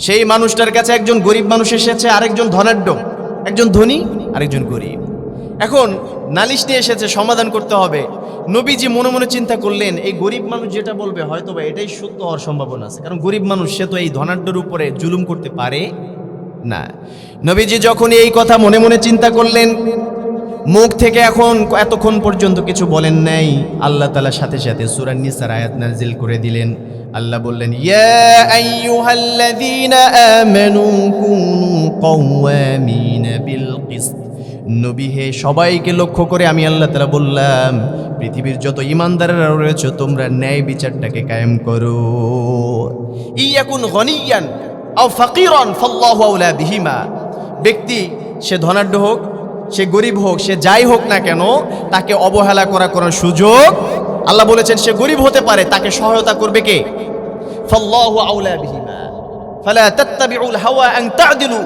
সেই মানুষটার কাছে একজন গরিব মানুষ এসেছে, আরেকজন ধনাঢ্য, একজন ধনী আরেকজন গরিব। এখন নালিশ নিয়ে এসেছে, সমাধান করতে হবে। নবীজি মনে মনে চিন্তা করলেন, এই গরিব মানুষ যেটা বলবে হয়তো বা এটাই সত্য হওয়ার সম্ভাবনা আছে, কারণ গরিব মানুষ সে তো এই ধনাঢ্যর উপরে জুলুম করতে পারে না। নবীজি যখন এই কথা মনে মনে চিন্তা করলেন, মুখ থেকে এতক্ষণ পর্যন্ত কিছু বলেন নাই, আল্লাহ তাআলা সাথে সাথে সূরা নিসার আয়াত নাযিল করে দিলেন। আল্লাহ বললেন, ইয়া আইয়ুহাল্লাযীনা আমানু কুনু কাওয়ামিনা বিল কিসত। নবী হে, সবাইকে লক্ষ্য করে আমি আল্লাহ তাআলা বললাম, পৃথিবীর যত ঈমানদাররা রয়েছে তোমরা ন্যায় বিচারটাকে কায়েম করো। ইয়াকুন গনিয়ান আও ফাকিরান ফাল্লাহু আওলা বিহিমা। ব্যক্তি সে ধনাঢ্য হোক, সে গরিব হোক, সে যাই হোক না কেন, তাকে অবহেলা করার কোনো সুযোগ, আল্লাহ বলেছেন সে গরিব হতে পারে, তাকে সহায়তা করবে কে? ফাল্লাহু আওলা বিহিমা ফালা তাত্তাবিউল হাওয়া আন তা'দিলু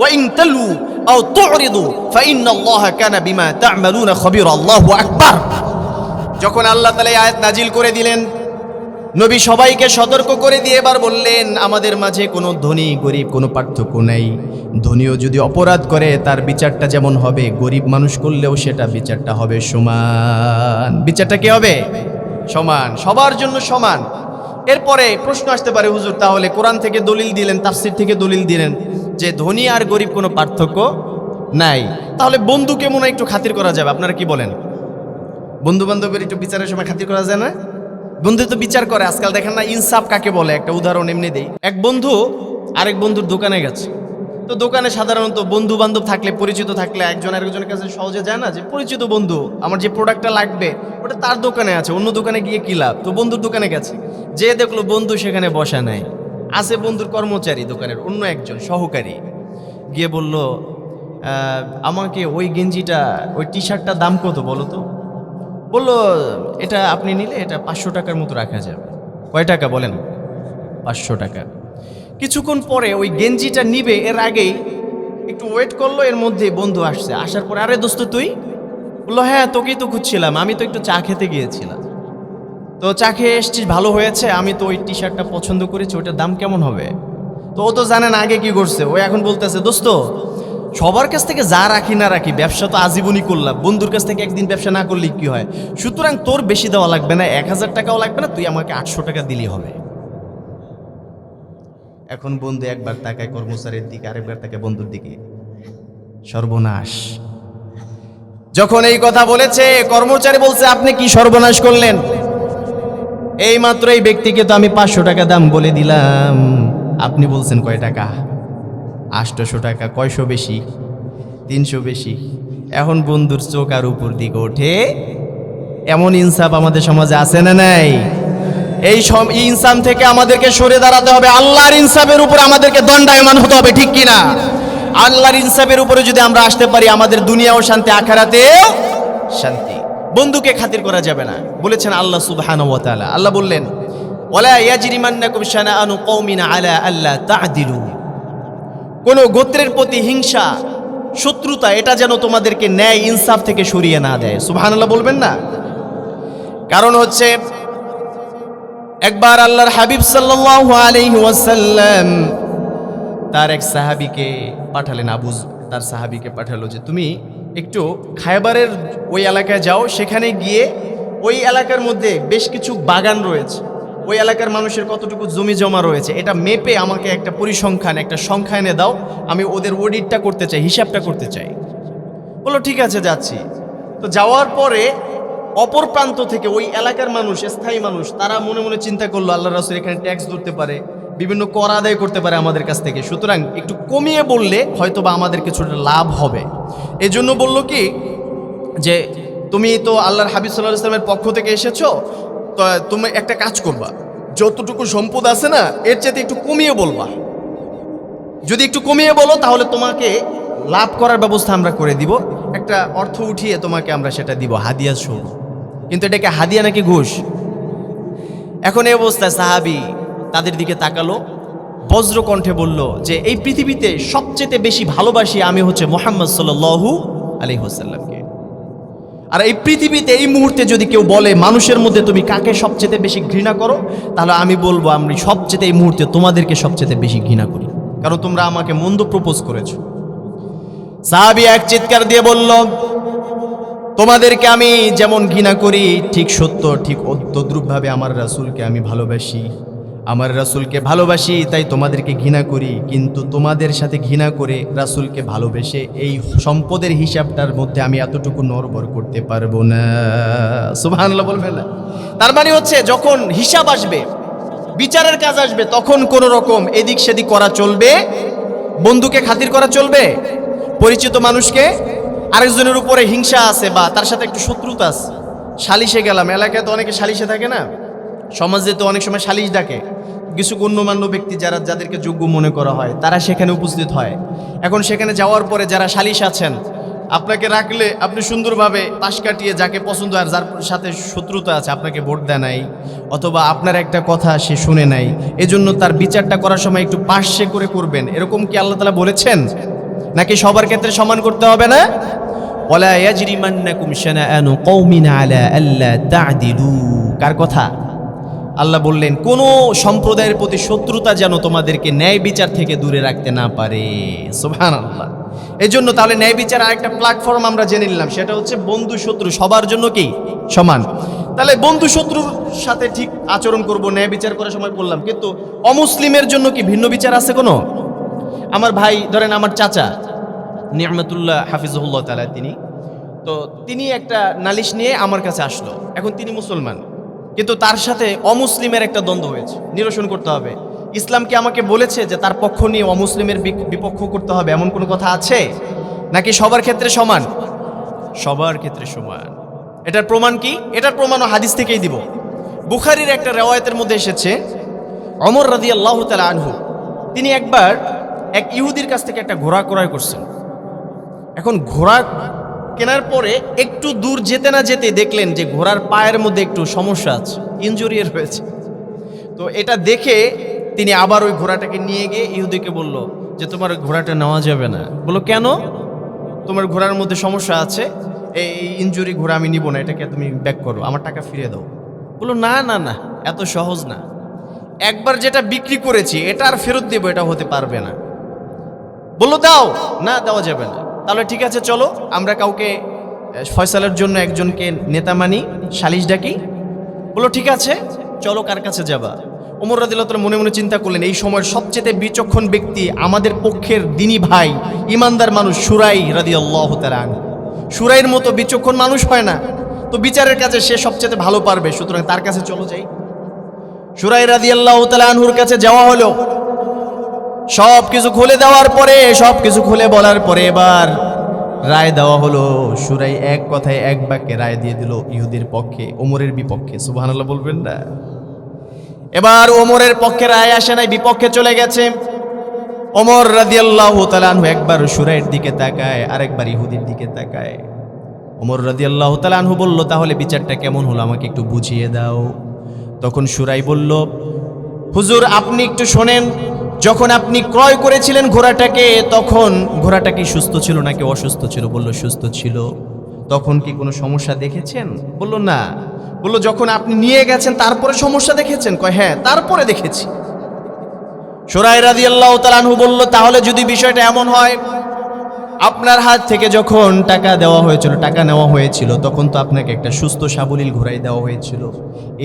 ওয়া ইন তালু আও তু'রিদু ফাইন্নাল্লাহা কানা বিমা তা'মালুনা খাবীরা। আল্লাহু আকবার। যখন আল্লাহ তাআলা এই আয়াত নাজিল করে দিলেন, নবী সবাইকে সতর্ক করে দিয়ে এবার বললেন, আমাদের মাঝে কোনো ধনী গরিব কোনো পার্থক্য নাই। ধনীও যদি অপরাধ করে তার বিচারটা যেমন হবে, গরিব মানুষ করলেও সেটা বিচারটা হবে সমান। বিচারটা কি হবে? সমান, সবার জন্য সমান। এরপরে প্রশ্ন আসতে পারে, হুজুর তাহলে কোরআন থেকে দলিল দিলেন, তাফসীর থেকে দলিল দিলেন যে ধনী আর গরিব কোনো পার্থক্য নাই, তাহলে বন্ধু কেমন একটু খাতির করা যাবে? আপনারা কি বলেন? বন্ধু বান্ধবের একটু বিচারের সময় খাতির করা যায় না? বন্ধু তো বিচার করে। আজকাল দেখেন না ইনসাফ কাকে বলে? একটা উদাহরণ এমনি দেই। এক বন্ধু আরেক বন্ধুর দোকানে গেছে, তো দোকানে সাধারণত বন্ধু বান্ধব থাকলে, পরিচিত থাকলে একজন আরেকজনের কাছে সহজে যায় না যে পরিচিত বন্ধু, আমার যে প্রোডাক্টটা লাগবে ওটা তার দোকানে আছে, অন্য দোকানে গিয়ে কি লাভ? তো বন্ধুর দোকানে গেছে, যে দেখলো বন্ধু সেখানে বসা নাই, আছে বন্ধুর কর্মচারী, দোকানের অন্য একজন সহকারী। গিয়ে বলল, আমাকে ওই গেঞ্জিটা, ওই টি শার্টটার দাম কত বলো তো? বললো, এটা আপনি নিলে এটা 500 টাকার মতো রাখা যাবে। কয় টাকা বলেন? 500 টাকা। কিছুক্ষণ পরে ওই গেঞ্জিটা নিবে, এর আগেই একটু ওয়েট করলো, এর মধ্যে বন্ধু আসছে। আসার পরে, আরে দোস্ত তুই? বললো, হ্যাঁ তোকেই তো খুঁজছিলাম, আমি তো একটু চা খেতে গিয়েছিলাম, তো চা খেয়ে এসছিস, ভালো হয়েছে, আমি তো ওই টি শার্টটা পছন্দ করেছি, ওইটার দাম কেমন হবে? তো ও তো জানে না আগে কি করছে, ও এখন বলতেছে, দোস্ত সবার কাছ থেকে যা রাখি না রাখি, ব্যবসা তো আজীবনই করলাম, বন্ধুর কাছ থেকে একদিন ব্যবসা না করলে কি হয়? সুতরাং তোর বেশি দেওয়া লাগবে না, 1000 টাকাও লাগবে না, তুই আমাকে 800 টাকা দিলেই হবে। এখন বন্ধু একবার তাকায় কর্মচারীর দিকে, আরেকবার তাকায় বন্ধুর দিকে। সর্বনাশ। যখন এই কথা বলেছে, কর্মচারী বলছে, আপনি কি সর্বনাশ করলেন? এই মাত্র এই ব্যক্তিকে তো আমি 500 টাকা দাম বলে দিলাম, আপনি বলছেন কয় টাকা? 800 টাকা। কয়শো বেশি? 300 বেশি। এখন বন্ধুর চোখ আর উপর দিকে ওঠে। এমন ইনসাফ আমাদের সমাজে আছে না নাই? এই ইনসাফ থেকে আমাদেরকে সরে দাঁড়াতে হবে। আল্লাহর ইনসাফের উপর আমাদেরকে দণ্ডায়মান হতে হবে, ঠিক কিনা? আল্লাহর ইনসাফের উপরে যদি আমরা আসতে পারি, আমাদের দুনিয়াও শান্তি, আখিরাতেও শান্তি। বন্ধুকে খাতির করা যাবে না, বলেছেন আল্লাহ সুবহানাহু ওয়া তাআলা। আল্লাহ বললেন, ওয়ালা ইয়াজরিমান্নাকুম শানাআনু কওমিন আলা আল্লা তা'দিলু। কোন গোত্রের প্রতি হিংসা, শত্রুতা, এটা যেন তোমাদেরকে ন্যায় ইনসাফ থেকে সরিয়ে না দেয়। সুবহানাল্লাহ বলবেন না? কারণ হচ্ছে, একবার আল্লাহর হাবিব সাল্লাল্লাহু আলাইহি ওয়াসাল্লাম তার এক সাহাবীকে পাঠালেন, তার সাহাবীকে পাঠালো যে তুমি একটু খায়বারের ওই এলাকায় যাও, সেখানে গিয়ে ওই এলাকার মধ্যে বেশ কিছু বাগান রয়েছে, ওই এলাকার মানুষের কতটুকু জমি জমা রয়েছে, এটা মেপে আমাকে একটা পরিসংখ্যান, একটা সংখ্যা এনে দাও, আমি ওদের অডিটটা করতে চাই, হিসাবটা করতে চাই। বললো ঠিক আছে, যাচ্ছি। তো যাওয়ার পরে অপর প্রান্ত থেকে ওই এলাকার মানুষ, স্থায়ী মানুষ, তারা মনে মনে চিন্তা করলো, আল্লাহ রাসূল এখানে ট্যাক্স ধরতে পারে, বিভিন্ন কর আদায় করতে পারে আমাদের কাছ থেকে, সুতরাং একটু কমিয়ে বললে হয়তোবা আমাদের কিছুটা লাভ হবে। এজন্য বলল কি, যে তুমি তো আল্লাহর হাবিব সাল্লাল্লাহু আলাইহি ওয়াসাল্লামের পক্ষ থেকে এসেছো, তো তুমি একটা কাজ করবা, যতটুকু সম্পদ আছে না, এর চাইতে একটু কমিয়ে বলবা। যদি একটু কমিয়ে বলো তাহলে তোমাকে লাভ করার ব্যবস্থা আমরা করে দিব, একটা অর্থ উঠিয়ে তোমাকে আমরা সেটা দিব হাদিয়া স্বরূপ। কিন্তু এটাকে হাদিয়া নাকি ঘুষ? এখন এই অবস্থায় সাহাবী তাদের দিকে তাকালো, বজ্র কণ্ঠে বলল যে এই পৃথিবীতে সবচেয়ে বেশি ভালোবাসি আমি হচ্ছে মুহাম্মদ সাল্লাল্লাহু আলাইহি ওয়াসাল্লামকে। আর এই পৃথিবীতে এই মুহূর্তে যদি কেউ বলে মানুষের মধ্যে তুমি কাকে সবচেয়ে বেশি ঘৃণা করো, তাহলে আমি বলবো আমি সবচেয়ে এই মুহূর্তে তোমাদেরকে সবচেয়ে বেশি ঘৃণা করি, কারণ তোমরা আমাকে মন্দ প্রপোজ করেছো। সাহাবী এক চিৎকার দিয়ে বলল, তোমাদেরকে আমি যেমন ঘৃণা করি ঠিক সত্য, ঠিক তদ্রূপভাবে আমার রাসূলকে আমি ভালোবাসি। আমার রাসূলকে ভালোবাসি তাই তোমাদেরকে ঘৃণা করি, কিন্তু তোমাদের সাথে ঘৃণা করে রাসূলকে ভালোবেসে এই সম্পদের হিসাবটার মধ্যে আমি এতটুকু নড়বড় করতে পারবো না। সুবহানাল্লাহ বলবেন না? তার মানে হচ্ছে যখন হিসাব আসবে, বিচারের কাজ আসবে, তখন কোন রকম এদিক সেদিক করা চলবে, বন্ধুকে খাতির করা চলবে, পরিচিত মানুষকে আরেকজনের উপরে হিংসা আছে বা তার সাথে একটু শত্রুতা আছে। সালিশে গেলাম, এলাকায় তো অনেকে সালিশে থাকে না, সমাজে তো অনেক সময় সালিশ ডাকে, কিছু গণ্যমান্য ব্যক্তি যাদেরকে যোগ্য মনে করা হয় তারা সেখানে উপস্থিত হয়। এখন সেখানে যাওয়ার পরে যারা সালিশ আছেন, আপনাকে রাখলে আপনি সুন্দরভাবে পাশ কাটিয়ে যাকে পছন্দ আর যার সাথে শত্রুতা আছে আপনাকে ভোট দেয় নাই, অথবা আপনার একটা কথা সে শুনে নাই, এজন্য তার বিচারটা করার সময় একটু পাশে করে করবেন, এরকম কি আল্লাহ তাআলা বলেছেন? নাকি সবার ক্ষেত্রে সমান করতে হবে না? ওয়ালা ইয়াজরিমান্নাকুম শানাআনু কওমিন আলা আল্লা তা'দিলু। কার কথা? আল্লাহ বললেন কোন সম্প্রদায়ের প্রতি শত্রুতা যেন তোমাদেরকে ন্যায় বিচার থেকে দূরে রাখতে না পারে। সুবহানাল্লাহ। এজন্য তাহলে ন্যায় বিচার আরেকটা প্ল্যাটফর্ম আমরা জেনে নিলাম, সেটা হচ্ছে বন্ধু শত্রু সবার জন্য কি সমান। তাহলে বন্ধু শত্রুর সাথে ঠিক আচরণ করব, ন্যায় বিচার করার সময় বললাম, কিন্তু অমুসলিমের জন্য কি ভিন্ন বিচার আছে কোনো? আমার ভাই ধরেন আমার চাচা নিয়ামতুল্লাহ হাফিজুল্লাহ তাআলা, তিনি একটা নালিশ নিয়ে আমার কাছে আসলো। এখন তিনি মুসলমান, কিন্তু তার সাথে অমুসলিমের একটা দ্বন্দ্ব হয়েছে, নিরসন করতে হবে। ইসলাম কি আমাকে বলেছে যে তার পক্ষ নিয়ে অমুসলিমের বিপক্ষ করতে হবে, এমন কোনো কথা আছে? নাকি সবার ক্ষেত্রে সমান? সবার ক্ষেত্রে সমান। এটার প্রমাণ কি? এটার প্রমাণও হাদিস থেকেই দিব। বুখারীর একটা রিওয়ায়াতের মধ্যে এসেছে, ওমর রাদিয়াল্লাহু তাআলা আনহু তিনি একবার এক ইহুদির কাছ থেকে একটা ঘোড়া ক্রয় করছেন। এখন ঘোড়া কেনার পরে একটু দূর যেতে না যেতে দেখলেন যে ঘোড়ার পায়ের মধ্যে একটু সমস্যা আছে, ইনজুরি হয়েছে। তো এটা দেখে তিনি আবার ওই ঘোড়াটাকে নিয়ে গিয়ে ইহুদিকে বলল যে তোমার ঘোড়াটা নেওয়া যাবে না। বললো কেন? তোমার ঘোড়ার মধ্যে সমস্যা আছে, এই ইনজুরি ঘোড়া আমি নিব না, এটাকে তুমি ব্যাক করো, আমার টাকা ফিরিয়ে দাও। বললো না না না, এত সহজ না, একবার যেটা বিক্রি করেছি এটা আর ফেরত দেবো, এটা হতে পারবে না। বললো দাও, না দেওয়া যাবে না। তাহলে ঠিক আছে চলো আমরা কাউকে ফয়সালার জন্য একজনকে নেতা মানি, সালিশ ডাকি। বললো ঠিক আছে চলো, কার কাছে যাবা? ওমর রাদিয়াল্লাহু তাআলা মনে মনে চিন্তা করলেন, এই সময়ের সবচেয়ে বিচক্ষণ ব্যক্তি, আমাদের পক্ষের দিনী ভাই, ইমানদার মানুষ শুরাই রাদিয়াল্লাহু তাআলা আনহু। শুরাইয়ের মতো বিচক্ষণ মানুষ হয় না, তো বিচারের কাছে সে সবচেয়ে ভালো পারবে, সুতরাং তার কাছে চলো যাই। শুরাই রাদিয়াল্লাহু তাআলা আনহুর কাছে যাওয়া হলো। সব কিছু খুলে দেওয়ার পরে, সব কিছু খুলে বলার পরে এবার রায় দেওয়া হলো। শুরাই এক কথায় এক বাক্যে রায় দিয়ে দিল ইহুদির পক্ষে, ওমরের বিপক্ষে। সুবহানাল্লাহ বলবেন না? এবার ওমরের পক্ষে রায় আসে নাই, বিপক্ষে চলে গেছে। ওমর রাদিয়াল্লাহু তাআলা আনহু একবার শুরাইয়ের দিকে তাকায়, আরেকবার ইহুদির দিকে তাকায়। ওমর রাদিয়াল্লাহু তাআলা আনহু বলল, তাহলে বিচারটা কেমন হলো আমাকে একটু বুঝিয়ে দাও। তখন শুরাই বলল, হুজুর আপনি একটু শোনেন, যখন আপনি ক্রয় করেছিলেন ঘোড়াটাকে, তখন ঘোড়াটা কি সুস্থ ছিল নাকি অসুস্থ ছিল? বলল সুস্থ ছিল। তখন কি কোনো সমস্যা দেখেছেন? বলল না। বলল যখন আপনি নিয়ে গেছেন তারপরে সমস্যা দেখেছেন? কয় হ্যাঁ, তারপরে দেখেছি। শুরাই রাদিয়াল্লাহু তাআলা আনহু বলল, তাহলে যদি বিষয়টা এমন হয়, আপনার হাত থেকে যখন টাকা দেওয়া হয়েছিল, টাকা নেওয়া হয়েছিল, তখন তো আপনাকে একটা সুস্থ সাবলীল ঘোড়াই দেওয়া হয়েছিল।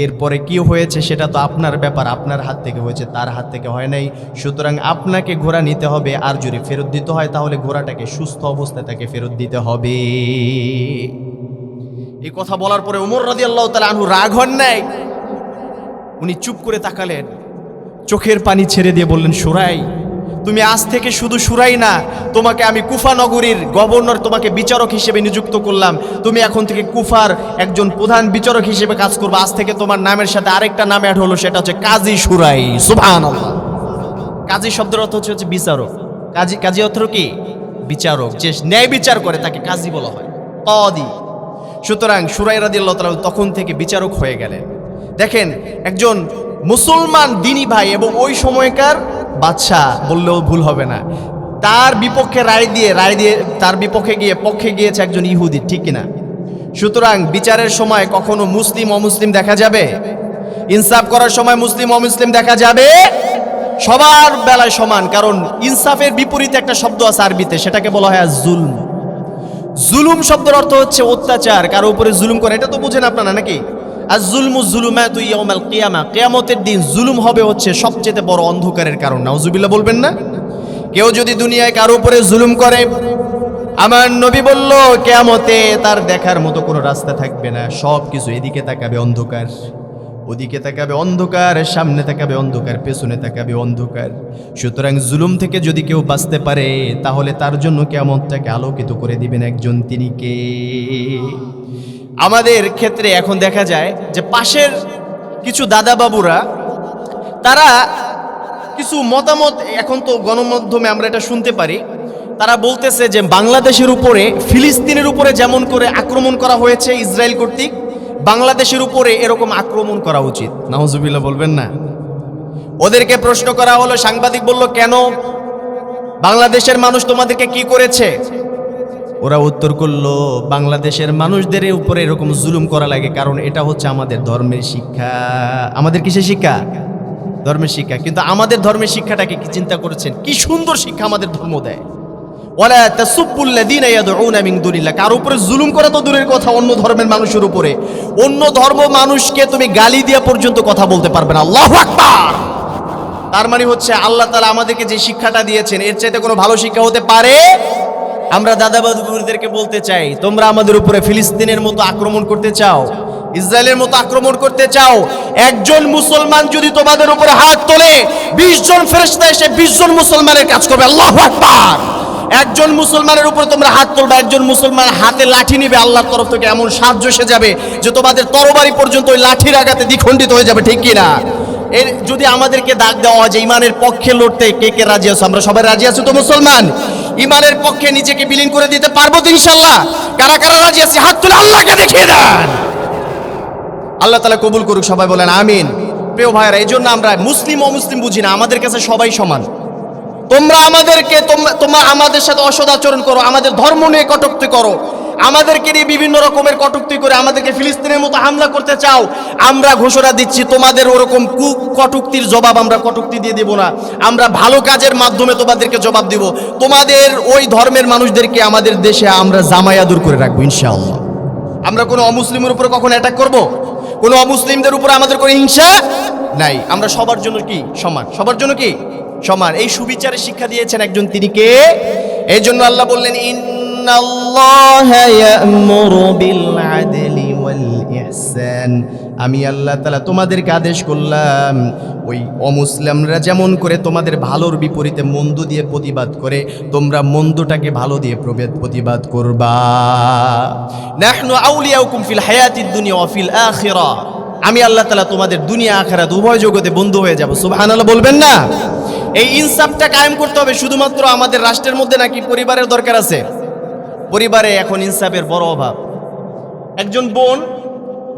এরপরে কি হয়েছে সেটা তো আপনার ব্যাপার, আপনার হাত থেকে হয়েছে, তার হাত থেকে হয় নাই। সুতরাং আপনাকে ঘোড়া নিতে হবে, আর যদি ফেরত দিতে হয় তাহলে ঘোড়াটাকে সুস্থ অবস্থায় তাকে ফেরত দিতে হবে। এই কথা বলার পরে ওমর রাদিয়াল্লাহু তাআলা আনহু রাগ হন নাই, উনি চুপ করে তাকালেন, চোখের পানি ছেড়ে দিয়ে বললেন, শুরাই তুমি আজ থেকে শুধু শুরাই না, তোমাকে আমি কুফা নগরীর গভর্নর, তোমাকে বিচারক হিসেবে নিযুক্ত করলাম। তুমি এখন থেকে কুফার একজন প্রধান বিচারক হিসেবে কাজ করবে। আজ থেকে তোমার নামের সাথে আরেকটা নাম অ্যাড হলো, সেটা হচ্ছে কাজী শুরাই। সুবহানাল্লাহ। কাজী শব্দের অর্থ হচ্ছে বিচারক। কাজী অর্থ কি? বিচারক, যে ন্যায় বিচার করে তাকে কাজী বলা হয়, কাদি। সুতরাং শুরাই রাদিয়াল্লাহু তাআলা তখন থেকে বিচারক হয়ে গেলেন। দেখেন, একজন মুসলমান দিনী ভাই এবং ওই সময়কার বাদশাহ বললেও ভুল হবে না, তার বিপক্ষে রায় দিয়ে তার বিপক্ষে পক্ষে গিয়েছে একজন ইহুদি, ঠিক কিনা? সুতরাং বিচারের সময় কখনো মুসলিম অমুসলিম দেখা যাবে? ইনসাফ করার সময় মুসলিম অমুসলিম দেখা যাবে? সবার বেলায় সমান। কারণ ইনসাফের বিপরীতে একটা শব্দ আছে আরবিতে, সেটাকে বলা হয় জুলম। জুলুম শব্দের অর্থ হচ্ছে অত্যাচার, কারো উপরে জুলুম করে। এটা তো বুঝেন আপনারা নাকি? আর জুলমু জুলুমাতু ইয়াউমাল কিয়ামা, কিয়ামতের দিন জুলুম হবে হচ্ছে সবচেয়ে বড় অন্ধকারের কারণ। নাউজুবিল্লাহ বলবেন না? কেউ যদি দুনিয়ায় কারো উপরে জুলুম করে, আমার নবী বলল কিয়ামতে তার দেখার মতো কোনো রাস্তা থাকবে না। সব কিছু এদিকে তাকাবে অন্ধকার, ওদিকে তাকাবে অন্ধকার, সামনে তাকাবে অন্ধকার, পেছনে তাকাবে অন্ধকার। সুতরাং জুলুম থেকে যদি কেউ বাঁচতে পারে, তাহলে তার জন্য কিয়ামতটাকে আলোকিত করে দিবেন একজন, তিনি কে? আমাদের ক্ষেত্রে এখন দেখা যায় যে পাশের কিছু দাদা বাবুরা, তারা কিছু মতামত, এখন তো গণমাধ্যমে আমরা এটা শুনতে পারি, তারা বলতেছে যে বাংলাদেশের উপরে, ফিলিস্তিনের উপরে যেমন করে আক্রমণ করা হয়েছে ইসরায়েল কর্তৃক, বাংলাদেশের উপরে এরকম আক্রমণ করা উচিত। নাউজুবিল্লাহ বলবেন না? ওদেরকে প্রশ্ন করা হলো, সাংবাদিক বলল, কেন? বাংলাদেশের মানুষ তোমাদেরকে কি করেছে? ওরা উত্তর করলো, বাংলাদেশের মানুষদের উপরে এরকম জুলুম করা লাগে কারণ এটা হচ্ছে আমাদের ধর্মের শিক্ষা। আমাদের কিসের শিক্ষা? ধর্মের শিক্ষা। কিন্তু আমাদের ধর্মের শিক্ষাটাকে কি চিন্তা করেছেন? কি সুন্দর শিক্ষা আমাদের ধর্ম দেয়। ওয়ালা তাসুব্বুল্লাযীনা ইয়াদউনা মিন দুনিল্লাহ। কার উপরে জুলুম করা তো দূরের কথা, অন্য ধর্মের মানুষের উপরে, অন্য ধর্ম মানুষকে তুমি গালি দিয়ে পর্যন্ত কথা বলতে পারবে না। আল্লাহু আকবার। তার মানে হচ্ছে আল্লাহ তাআলা আমাদেরকে যে শিক্ষাটা দিয়েছেন, এর চাইতে কোনো ভালো শিক্ষা হতে পারে? আমরা দাদা বাবুদেরকে বলতে চাই, তোমরা আমাদের উপরে ফিলিস্তিনের মতো আক্রমণ করতে চাও, ইসরায়েলের মতো আক্রমণ করতে চাও, একজন মুসলমান যদি তোমাদের উপরে হাত তোলে, 20 জন ফেরেশতা এসে 20 জন মুসলমানের কাজ করবে। আল্লাহু আকবার। একজন মুসলমানের উপরে তোমরা হাত তুলবে, একজন মুসলমান হাতে লাঠি নিবে, আল্লাহর তরফ থেকে এমন সাহায্য এসে যাবে যে তোমাদের তরবারি পর্যন্ত ওই লাঠির আঘাতে দ্বিখণ্ডিত হয়ে যাবে, ঠিক কিনা? এর যদি আমাদেরকে ডাক দেওয়া হয় যে ইমানের পক্ষে লড়তে, কে কে রাজি আছো? আমরা সবাই রাজি আছি তো মুসলমান? ইমানের পক্ষে নিজেকে বিলীন করে দিতে পারবো তো ইনশাআল্লাহ? কারা কারা রাজি আছি হাত তুলে আল্লাহকে দেখিয়ে দেন। আল্লাহ তাআলা কবুল করুক, সবাই বলেন আমিন। প্রিয় ভাইরা, এই জন্য আমরা মুসলিম অমুসলিম বুঝি না, আমাদের কাছে সবাই সমান। তোমরা আমাদের সাথে অসদাচরণ করো, আমাদের ধর্ম নিয়ে কটূক্তি করো, আমাদেরকে নিয়ে বিভিন্ন রকমের কটূক্তি করে আমাদেরকে ফিলিস্তিনের মতো হামলা করতে চাও, আমরা ঘোষণা দিচ্ছি তোমাদের ওরকম কটূক্তির জবাব আমরা কটূক্তি দিয়ে দেব না, আমরা ভালো কাজের মাধ্যমে তোমাদেরকে জবাব দিব। তোমাদের ওই ধর্মের মানুষদেরকে আমাদের দেশে আমরা জামায়া দূর করে রাখবো ইনশাআল্লাহ। আমরা কোনো অমুসলিমের উপরে কখনো অ্যাটাক করব? কোনো অমুসলিমদের উপরে আমাদের কোনো হিংসা নাই। আমরা সবার জন্য কি সমান, সবার জন্য কি সমান। এই সুবিচারের শিক্ষা দিয়েছেন একজন, তিনি কে? এই জন্য আল্লাহ বললেন ইন্নাল্লাহা ইয়া'মুরু বিল আদলি ওয়াল ইহসান, আমি আল্লাহ তাআলা তোমাদেরকে আদেশ করলাম ওই অমুসলিমরা যেমন করে তোমাদের ভালোর বিপরীতে মন্দ দিয়ে প্রতিবাদ করে, তোমরা মন্দটাকে ভালো দিয়ে প্রতিবাদ করবা। নাহনু আউলিয়াউকুম ফিল হায়াতিদ দুনিয়া ওয়া ফিল আখিরা, আমি আল্লাহ তাআলা তোমাদের দুনিয়া আখিরাত উভয় জগতে বন্ধু হয়ে যাব। সুবহানাল্লাহ বলবেন না? এই ইনসাফটা কায়েম করতে হবে শুধুমাত্র আমাদের রাষ্ট্রের মধ্যে নাকি পরিবারের দরকার আছে? পরিবারে এখন ইনসাফের বড় অভাব। একজন বোন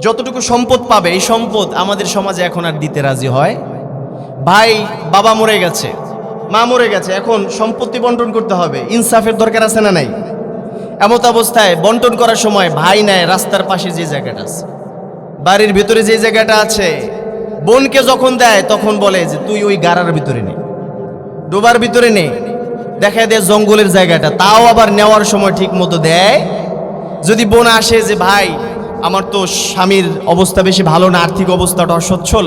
যতটুকু সম্পদ পাবে, এই সম্পদ আমাদের সমাজে এখন আর দিতে রাজি হয়। ভাই বাবা মরে গেছে, মা মরে গেছে, এখন সম্পত্তি বন্টন করতে হবে, ইনসাফের দরকার আছে না নাই? এমত অবস্থায় বন্টন করার সময় ভাই নেয় রাস্তার পাশে যে জায়গাটা আছে, বাড়ির ভিতরে যে জায়গাটা আছে, বোনকে যখন দেয় তখন বলে যে তুই ওই গাড়ার ভিতরে নে, ডোবার ভিতরে নে, দেখা দেয় জঙ্গলের জায়গাটা, তাও আবার নেওয়ার সময় ঠিক মতো দেয়। যদি বোন আসে যে ভাই আমার তো স্বামীর অবস্থা বেশি ভালো না, আর্থিক অবস্থাটা অসচ্ছল,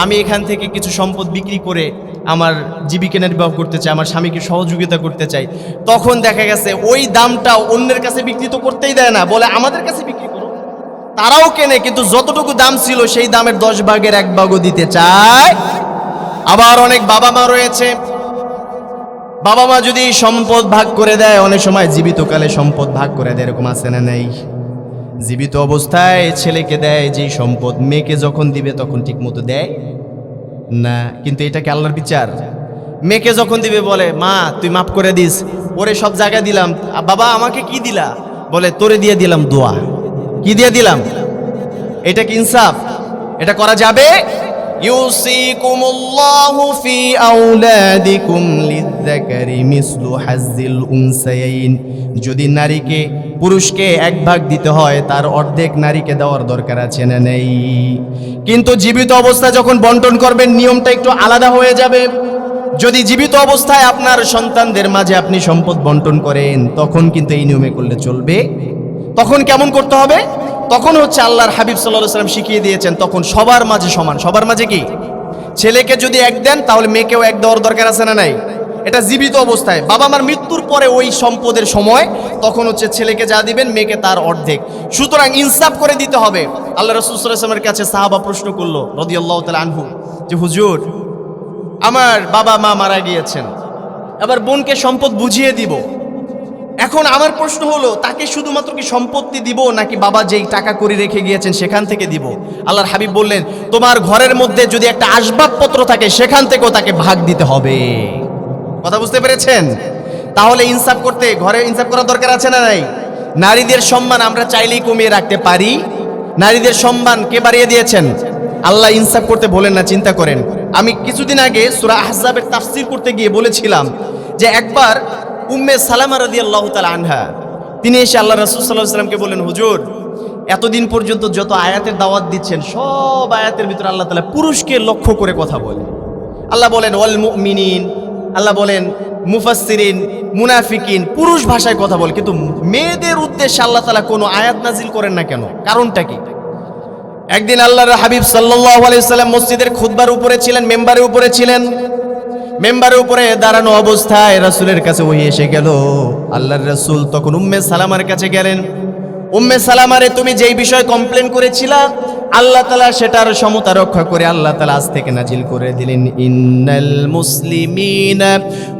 আমি এখান থেকে কিছু সম্পদ বিক্রি করে আমার জীবিকা নির্বাহ করতে চাই, আমার স্বামীকে সহযোগিতা করতে চাই, তখন দেখা গেছে ওই দামটা অন্যের কাছে বিক্রি তো করতেই দেয় না, বলে আমাদের কাছে বিক্রি করো। তারাও কেনে, কিন্তু যতটুকু দাম ছিল সেই দামের 10 ভাগের 1 ভাগও দিতে চায়। আবার অনেক বাবা মা রয়েছে, বাবা মা যদি সম্পদ ভাগ করে দেয়, অনেক সময় জীবিতকালে সম্পদ ভাগ করে দেয়, এরকম আছে না নেই? জীবিত অবস্থায় ছেলেকে দেয় যেই সম্পদ, মেয়েকে যখন দিবে তখন ঠিক মতো দেয় না। কিন্তু এটা কি আল্লাহর বিচার? মেয়েকে যখন দিবে বলে মা তুই মাফ করে দিস, ওরে সব জায়গা দিলাম, বাবা আমাকে কি দিলা? বলে তোরে দিয়ে দিলাম দোয়া। কি দিয়ে দিলাম? এটা কি ইনসাফ? এটা করা যাবে? ইউসিকুমুল্লাহু ফি আওলাদিকুম লিযযাকারি মিসলু হাজ্জিল উনসায়াইন, যদি নারীকে পুরুষকে 1 ভাগ দিতে হয়, তার অর্ধেক নারীকে দেওয়ার দরকার আছে না নেই? কিন্তু জীবিত অবস্থায় যখন বন্টন করবেন নিয়মটা একটু আলাদা হয়ে যাবে। যদি জীবিত অবস্থায় আপনার সন্তানদের মাঝে আপনি সম্পদ বন্টন করেন, তখন কিন্তু এই নিয়মে করলে চলবে। তখন কেমন করতে হবে? তখন হচ্ছে আল্লাহর হাবিব সাল্লাল্লাহু আলাইহি ওয়াসাল্লাম শিখিয়ে দিয়েছেন, তখন সবার মাঝে সমান। সবার মাঝে কি? ছেলেকে যদি 1 দেন তাহলে মেয়েকেও 1 দেওয়ার দরকার আছে না নাই? এটা জীবিত অবস্থায়। বাবা মার মৃত্যুর পরে ওই সম্পদের সময় তখন হচ্ছে ছেলেকে যা দিবেন মেয়েকে তার অর্ধেক। সুতরাং ইনসাফ করে দিতে হবে। আল্লাহ রাসূল সাল্লাল্লাহু আলাইহি ওয়াসাল্লামের কাছে সাহাবা প্রশ্ন করলো রাদিয়াল্লাহু তাআলা আনহু যে হুজুর আমার বাবা মা মারা গিয়েছেন, আবার বোনকে সম্পদ বুঝিয়ে দিব, এখন আমার প্রশ্ন হলো তাকে শুধুমাত্র কি সম্পত্তি দিব নাকি বাবা যেই টাকা করে রেখে গিয়েছেন সেখান থেকে দিব? আল্লাহর হাবিব বললেন তোমার ঘরের মধ্যে যদি একটা আসবাবপত্র থাকে সেখান থেকেও তাকে ভাগ দিতে হবে। কথা বুঝতে পেরেছেন? তাহলে ইনসাফ করতে ঘরে ইনসাফ করার দরকার আছে না নাই? নারীদের সম্মান আমরা চাইলেই কমিয়ে রাখতে পারি? নারীদের সম্মান কে বাড়িয়ে দিয়েছেন? আল্লাহ। ইনসাফ করতে বলেন না, চিন্তা করেন। আমি কিছুদিন আগে সূরা আহজাবের তাফসীর করতে গিয়ে বলেছিলাম যে একবার উম্মে সালামা রাদিয়াল্লাহু তাআলা আনহা তিনি এসে আল্লাহ রাসূল সাল্লাল্লাহু আলাইহি ওয়াসাল্লামকে বললেন হুজুর এতদিন পর্যন্ত যত আয়াতের দাওয়াত দিচ্ছেন সব আয়াতের ভিতরে আল্লাহ তাআলা পুরুষকে লক্ষ্য করে কথা বলে। আল্লাহ বলেন ওয়াল মুমিনিন, আল্লাহ বলেন মুফাসসিরিন, মুনাফিকিন, পুরুষ ভাষায় কথা বলে, কিন্তু মেয়েদের উদ্দেশ্যে আল্লাহ তাআলা কোনো আয়াত নাজিল করেন না কেন? কারণটা কি? একদিন আল্লাহর হাবিব সাল্লাল্লাহু আলাইহি ওয়াসাল্লাম মসজিদের খুতবার উপরে ছিলেন, মেম্বারের উপরে ছিলেন। মেম্বারের উপরে দাঁড়ানো অবস্থায় রাসূলের কাছে ওহী এসে গেল। আল্লাহর রাসূল তখন উম্মে সালামার কাছে গেলেন। উম্মে সালামারে তুমি যেই বিষয়ে কমপ্লেন করেছিলা আল্লাহ তাআলা সেটার সমতা রক্ষা করে আল্লাহ তাআলা আজ থেকে নাজিল করে দিলেন ইন্নাল মুসলিমিনা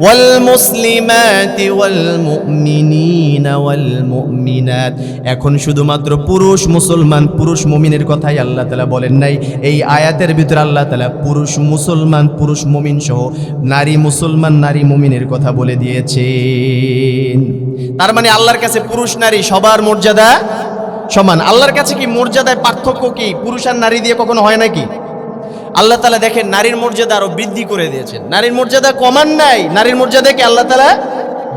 ওয়াল মুসলিমাতি ওয়াল মুমিনিনা ওয়াল মুমিনাত। এখন শুধুমাত্র পুরুষ মুসলমান, পুরুষ মুমিনের কথাই আল্লাহ তাআলা বলেন নাই। এই আয়াতের ভিতরে আল্লাহ তাআলা পুরুষ মুসলমান, পুরুষ মুমিন সহ নারী মুসলমান, নারী মুমিনের কথা বলে দিয়েছেন। তার মানে আল্লাহর কাছে পুরুষ নারী সবার মর্যাদা সমান। আল্লাহর কাছে কি মর্যাদায় পার্থক্য কি পুরুষ আর নারী দিয়ে কখনো হয় নাকি? আল্লাহ তাআলা দেখেন নারীর মর্যাদা আরো বৃদ্ধি করে দিয়েছেন, নারীর মর্যাদা কমান নাই, নারীর মর্যাদাকে আল্লাহ তাআলা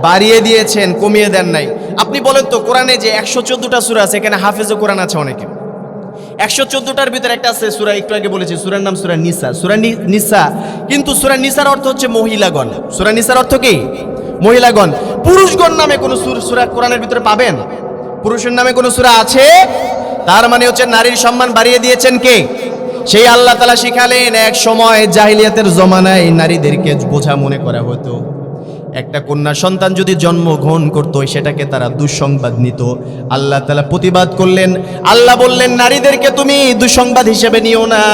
বাড়িয়ে দিয়েছেন, কমিয়ে দেন নাই। আপনি বলেন তো, কোরআনে যে 114টা সূরা আছে, এখানে হাফেজে কোরআন আছে অনেকে। 114টার ভিতরে একটা আছে সূরা, একটু আগে বলেছি, সূরার নাম সূরা নিসা। সূরা নিসা, কিন্তু সূরা নিসার অর্থ হচ্ছে মহিলাগণ। সূরা নিসার অর্থ কি? মহিলাগণ। পুরুষগণ নামে কোন সূরা কোরআনের ভিতরে পাবেন? পুরুষের নামে কোন সূরা আছে? তার মানে হচ্ছে নারীর সম্মান বাড়িয়ে দিয়েছেন কে? সেই আল্লাহ তাআলা শিখালেন, এক সময় জাহিলিয়াতের জমানায় নারীদেরকে বোঝা মনে করা হতো। একটা কন্যা সন্তান যদি জন্মগ্রহণ করত, সেটাকে তারা দুঃসংবাদ নিত। আল্লাহ তাআলা প্রতিবাদ করলেন। আল্লাহ বললেন, নারীদেরকে তুমি দুঃসংবাদ হিসেবে নিও না,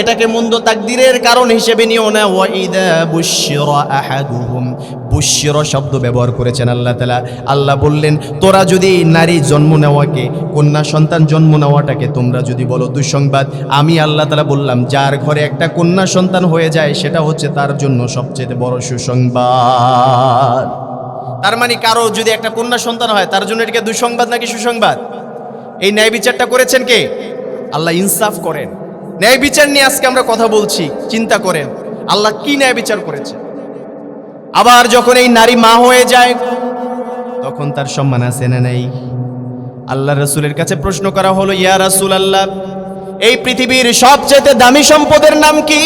এটাকে মন্দ তাকদীরের কারণ হিসেবে নিও না। ওয়াইদা বুশিরা আহাদুহুম, বুশিরা শব্দ ব্যবহার করেছেন আল্লাহ তাআলা। আল্লাহ বললেন, তোরা যদি নারী জন্ম নেওয়াকে, কন্যা সন্তান জন্ম নেওয়াটাকে তোমরা যদি বলো দুঃসংবাদ, আমি আল্লাহ তাআলা বললাম, যার ঘরে একটা কন্যা সন্তান হয়ে যায় সেটা হচ্ছে তার জন্য সবচেয়ে বড় সুসংবাদ। তার মানে কারো যদি একটা কন্যা সন্তান হয়, তার জন্য এটাকে দুঃসংবাদ নাকি সুসংবাদ? এই ন্যায় বিচারটা করেছেন কে? আল্লাহ। ইনসাফ করেন। ন্যায় বিচার নিয়ে আজকে আমরা কথা বলছি, চিন্তা করেন আল্লাহ কি ন্যায় বিচার করেছে। আবার যখন এই নারী মা হয়ে যায়, তখন তার সম্মান আছে না নাই? আল্লাহ রাসূলের কাছে প্রশ্ন করা হলো, ইয়া রাসূলুল্লাহ, এই পৃথিবীর সবচেয়ে দামি সম্পদের নাম কি?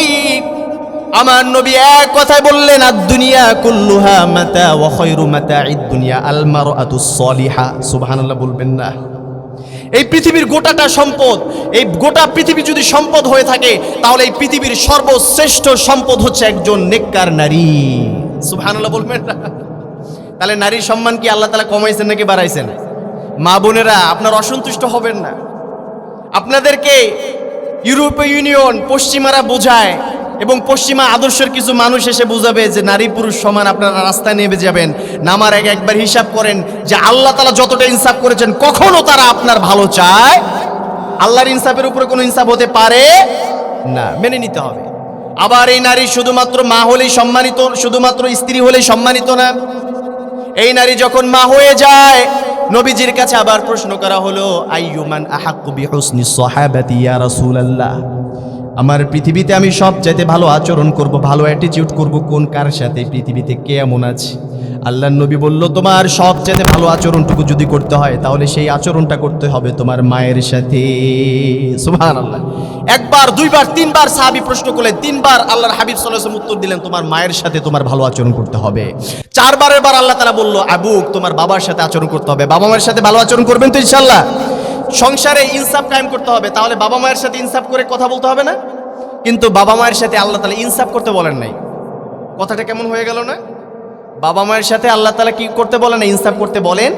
আমার নবী এক কথায় বললেন, আদ-দুনিয়া কুল্লুহা মাতা ওয়া খায়রু মাতা'id দুনিয়া আল মারআতুস সালিহা। সুবহানাল্লাহ বলবেন না? এই পৃথিবীর গোটাটা সম্পদ, এই গোটা পৃথিবী যদি সম্পদ হয়ে থাকে, তাহলে এই পৃথিবীর সর্বশ্রেষ্ঠ সম্পদ হচ্ছে একজন নেককার নারী। সুবহানাল্লাহ বলবেন না? তাহলে নারীর সম্মান কি আল্লাহ তাআলা কমাইছেন নাকি বাড়াইছেন? মা বোনেরা, আপনারা অসন্তুষ্ট হবেন না। আপনাদেরকে ইউরোপীয় ইউনিয়ন, পশ্চিমারা বোঝায়, এবং পশ্চিমা আদর্শের কিছু মানুষ এসে বুঝাবে যে নারী পুরুষ সমান, আপনারা রাস্তায় নেমে যাবেন। নামার আগে একবার হিসাব করেন যে আল্লাহ তাআলা যতটা ইনসাফ করেছেন, কখনো তারা আপনার ভালো চায়? আল্লাহর ইনসাফের উপরে কোনো ইনসাফ হতে পারে না, মেনে নিতে হবে। আবার এই নারী শুধুমাত্র মা হলেই সম্মানিত, শুধুমাত্র স্ত্রী হলেই সম্মানিত না। এই নারী যখন মা হয়ে যায়, নবীজির কাছে আবার প্রশ্ন করা হলো, আইয়ুমান আহাক্কু বিহুসনি সাহাবাতি ইয়া রাসূলুল্লাহ, আমার পৃথিবীতে আমি সবচাইতে ভালো আচরণ করব, ভালো অ্যাটিটিউড করব কোন কার সাথে? পৃথিবীতে কে এমন আছে? আল্লাহর নবী বলল, তোমার সবচাইতে ভালো আচরণটুকু যদি করতে হয়, তাহলে সেই আচরণটা করতে হবে তোমার মায়ের সাথে। সুবহানাল্লাহ। একবার, দুইবার, তিনবার সাহাবী প্রশ্ন করলেন, তিনবার আল্লাহর হাবিব সাল্লাল্লাহু আলাইহি ওয়াসাল্লাম উত্তর দিলেন, তোমার মায়ের সাথে তোমার ভালো আচরণ করতে হবে। চারবারের বার আল্লাহ তাআলা বলল, আবুক, তোমার বাবার সাথে আচরণ করতে হবে। বাবা মায়ের সাথে ভালো আচরণ করবেন তো ইনশাআল্লাহ? সংসারে ইনসাফ কায়েম করতে হবে, তাহলে বাবা মায়ের সাথে ইনসাফ করে কথা বলতে হবে না? কিন্তু বাবা মায়ের সাথে আল্লাহ তাআলা ইনসাফ করতে বলেন নাই। কথাটা কেমন হয়ে গেল না? বাবা মায়ের সাথে আল্লাহ তাআলা কি করতে বলেন? ইনসাফ করতে বলেন।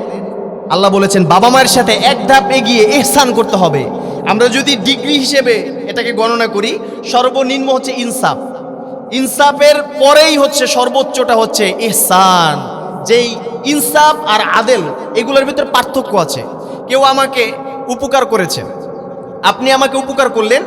আল্লাহ বলেছেন বাবা মায়ের সাথে এক ধাপ এগিয়ে ইহসান করতে হবে। আমরা যদি ডিগ্রি হিসেবে এটাকে গণনা করি, সর্বনিম্ন হচ্ছে ইনসাফ, ইনসাফের পরেই হচ্ছে সর্বোচ্চটা হচ্ছে ইহসান। যেই ইনসাফ আর আদেল, এগুলোর ভিতরে পার্থক্য আছে। কেউ আমাকে উপকার করেছে, আপনি আমাকে উপকার করলেন,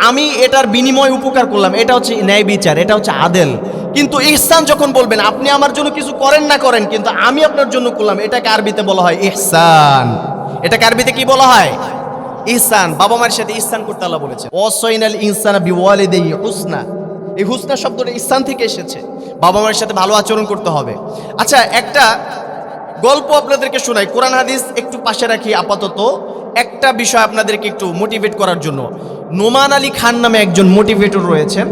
আমি এটার বিনিময় উপকার করলাম, এটা হচ্ছে ন্যায় বিচার, এটা হচ্ছে আদেল। কিন্তু ইহসান যখন বলবেন, আপনি আমার জন্য কিছু করেন না করেন, কিন্তু আমি আপনার জন্য করলাম, এটাকে আরবিতে বলা হয় ইহসান। এটাকে আরবিতে কি বলা হয়? ইহসান। বাবা মায়ের সাথে ইহসান করতে আল্লাহ বলেছে, ওয়াসাইনাল ইনসানা বিওয়ালিদাইহি হুসনা। এই হুসনা শব্দটা ইহসান থেকে এসেছে। বাবা মায়ের সাথে ভালো আচরণ করতে হবে। আচ্ছা, একটা গল্প আপনাদেরকে শোনাই, কোরআন হাদিস একটু পাশে রাখি আপাতত। একটা বিষয় আপনাদেরকে একটু মোটিভেট করার জন্য, নোমান আলী খান নামে একজন মোটিভেটর রয়েছেন,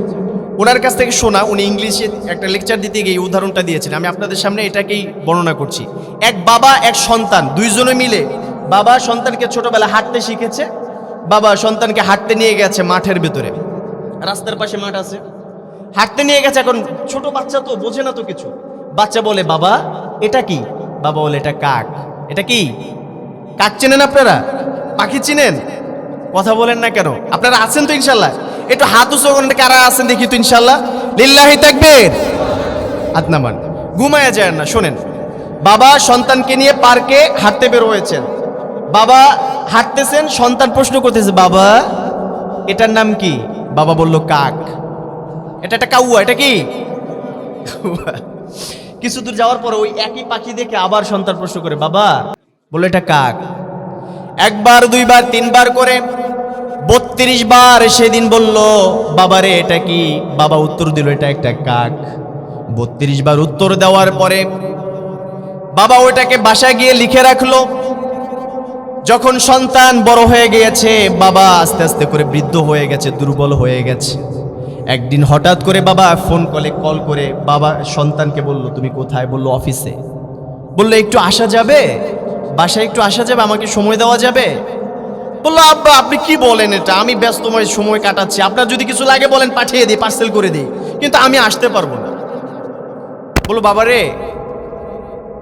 ওনার কাছ থেকে শোনা। উনি ইংলিশে একটা লেকচার দিতে গিয়ে উদাহরণটা দিয়েছেন, আমি আপনাদের সামনে এটাকেই বর্ণনা করছি। এক বাবা, এক সন্তান, দুইজনে মিলে, বাবা সন্তানকে ছোটবেলা হাঁটতে শিখেছে। বাবা সন্তানকে হাঁটতে নিয়ে গেছে মাঠের ভেতরে, রাস্তার পাশে মাঠ আছে, হাঁটতে নিয়ে গেছে। এখন ছোট বাচ্চা তো বোঝে না তো কিছু। বাচ্চা বলে, বাবা এটা কি? বাবা বলে, এটা কাক। এটা কি? কাক চেনেন আপনারা? পাখি চিনেন? কথা বলেন না কেন? আপনারা আছেন তো ইনশাল্লাহ? একটু হাত উঁচু করেন, কারা আছেন দেখি তো ইনশাল্লাহ। লিল্লাহি তাকবীর। হাত নামান, ঘুমায়া যায় না। শোনেন, বাবা সন্তানকে নিয়ে পার্কে হাঁটতে বের হয়েছেন। বাবা হাঁটতেছেন, সন্তান প্রশ্ন করতেছে, বাবা এটার নাম কি? বাবা বলল, কাক। এটা একটা কাউয়া। এটা কি? কিছু দূর যাওয়ার পর ওই একই পাখি দেখে আবার সন্তান প্রশ্ন করে, বাবা? বললো, এটা কাক। একবার, দুইবার, তিনবার করে 32 বার সেদিন বলল, বাবারে এটা কি? বাবা উত্তর দিল, এটা একটা কাক। 32 বার উত্তর দেওয়ার পরে বাবা ওইটাকে বাসায় গিয়ে লিখে রাখলো। যখন সন্তান বড় হয়ে গিয়েছে, বাবা আস্তে আস্তে করে বৃদ্ধ হয়ে গেছে, দুর্বল হয়ে গেছে। একদিন হঠাৎ করে বাবা ফোন কল করে বাবা সন্তানকে বলল, তুমি কোথায়? বলল, অফিসে। বললো, একটু আসা যাবে? বাসায় একটু আসা যাবে? আমাকে সময় দেওয়া যাবে? বললো, আব্বা আপনি কি বলেন এটা? আমি ব্যস্তময় সময় কাটাচ্ছি, আপনার যদি কিছু লাগে বলেন, পাঠিয়ে দিই, পার্সেল করে দিই, কিন্তু আমি আসতে পারবো না। বললো, বাবা রে,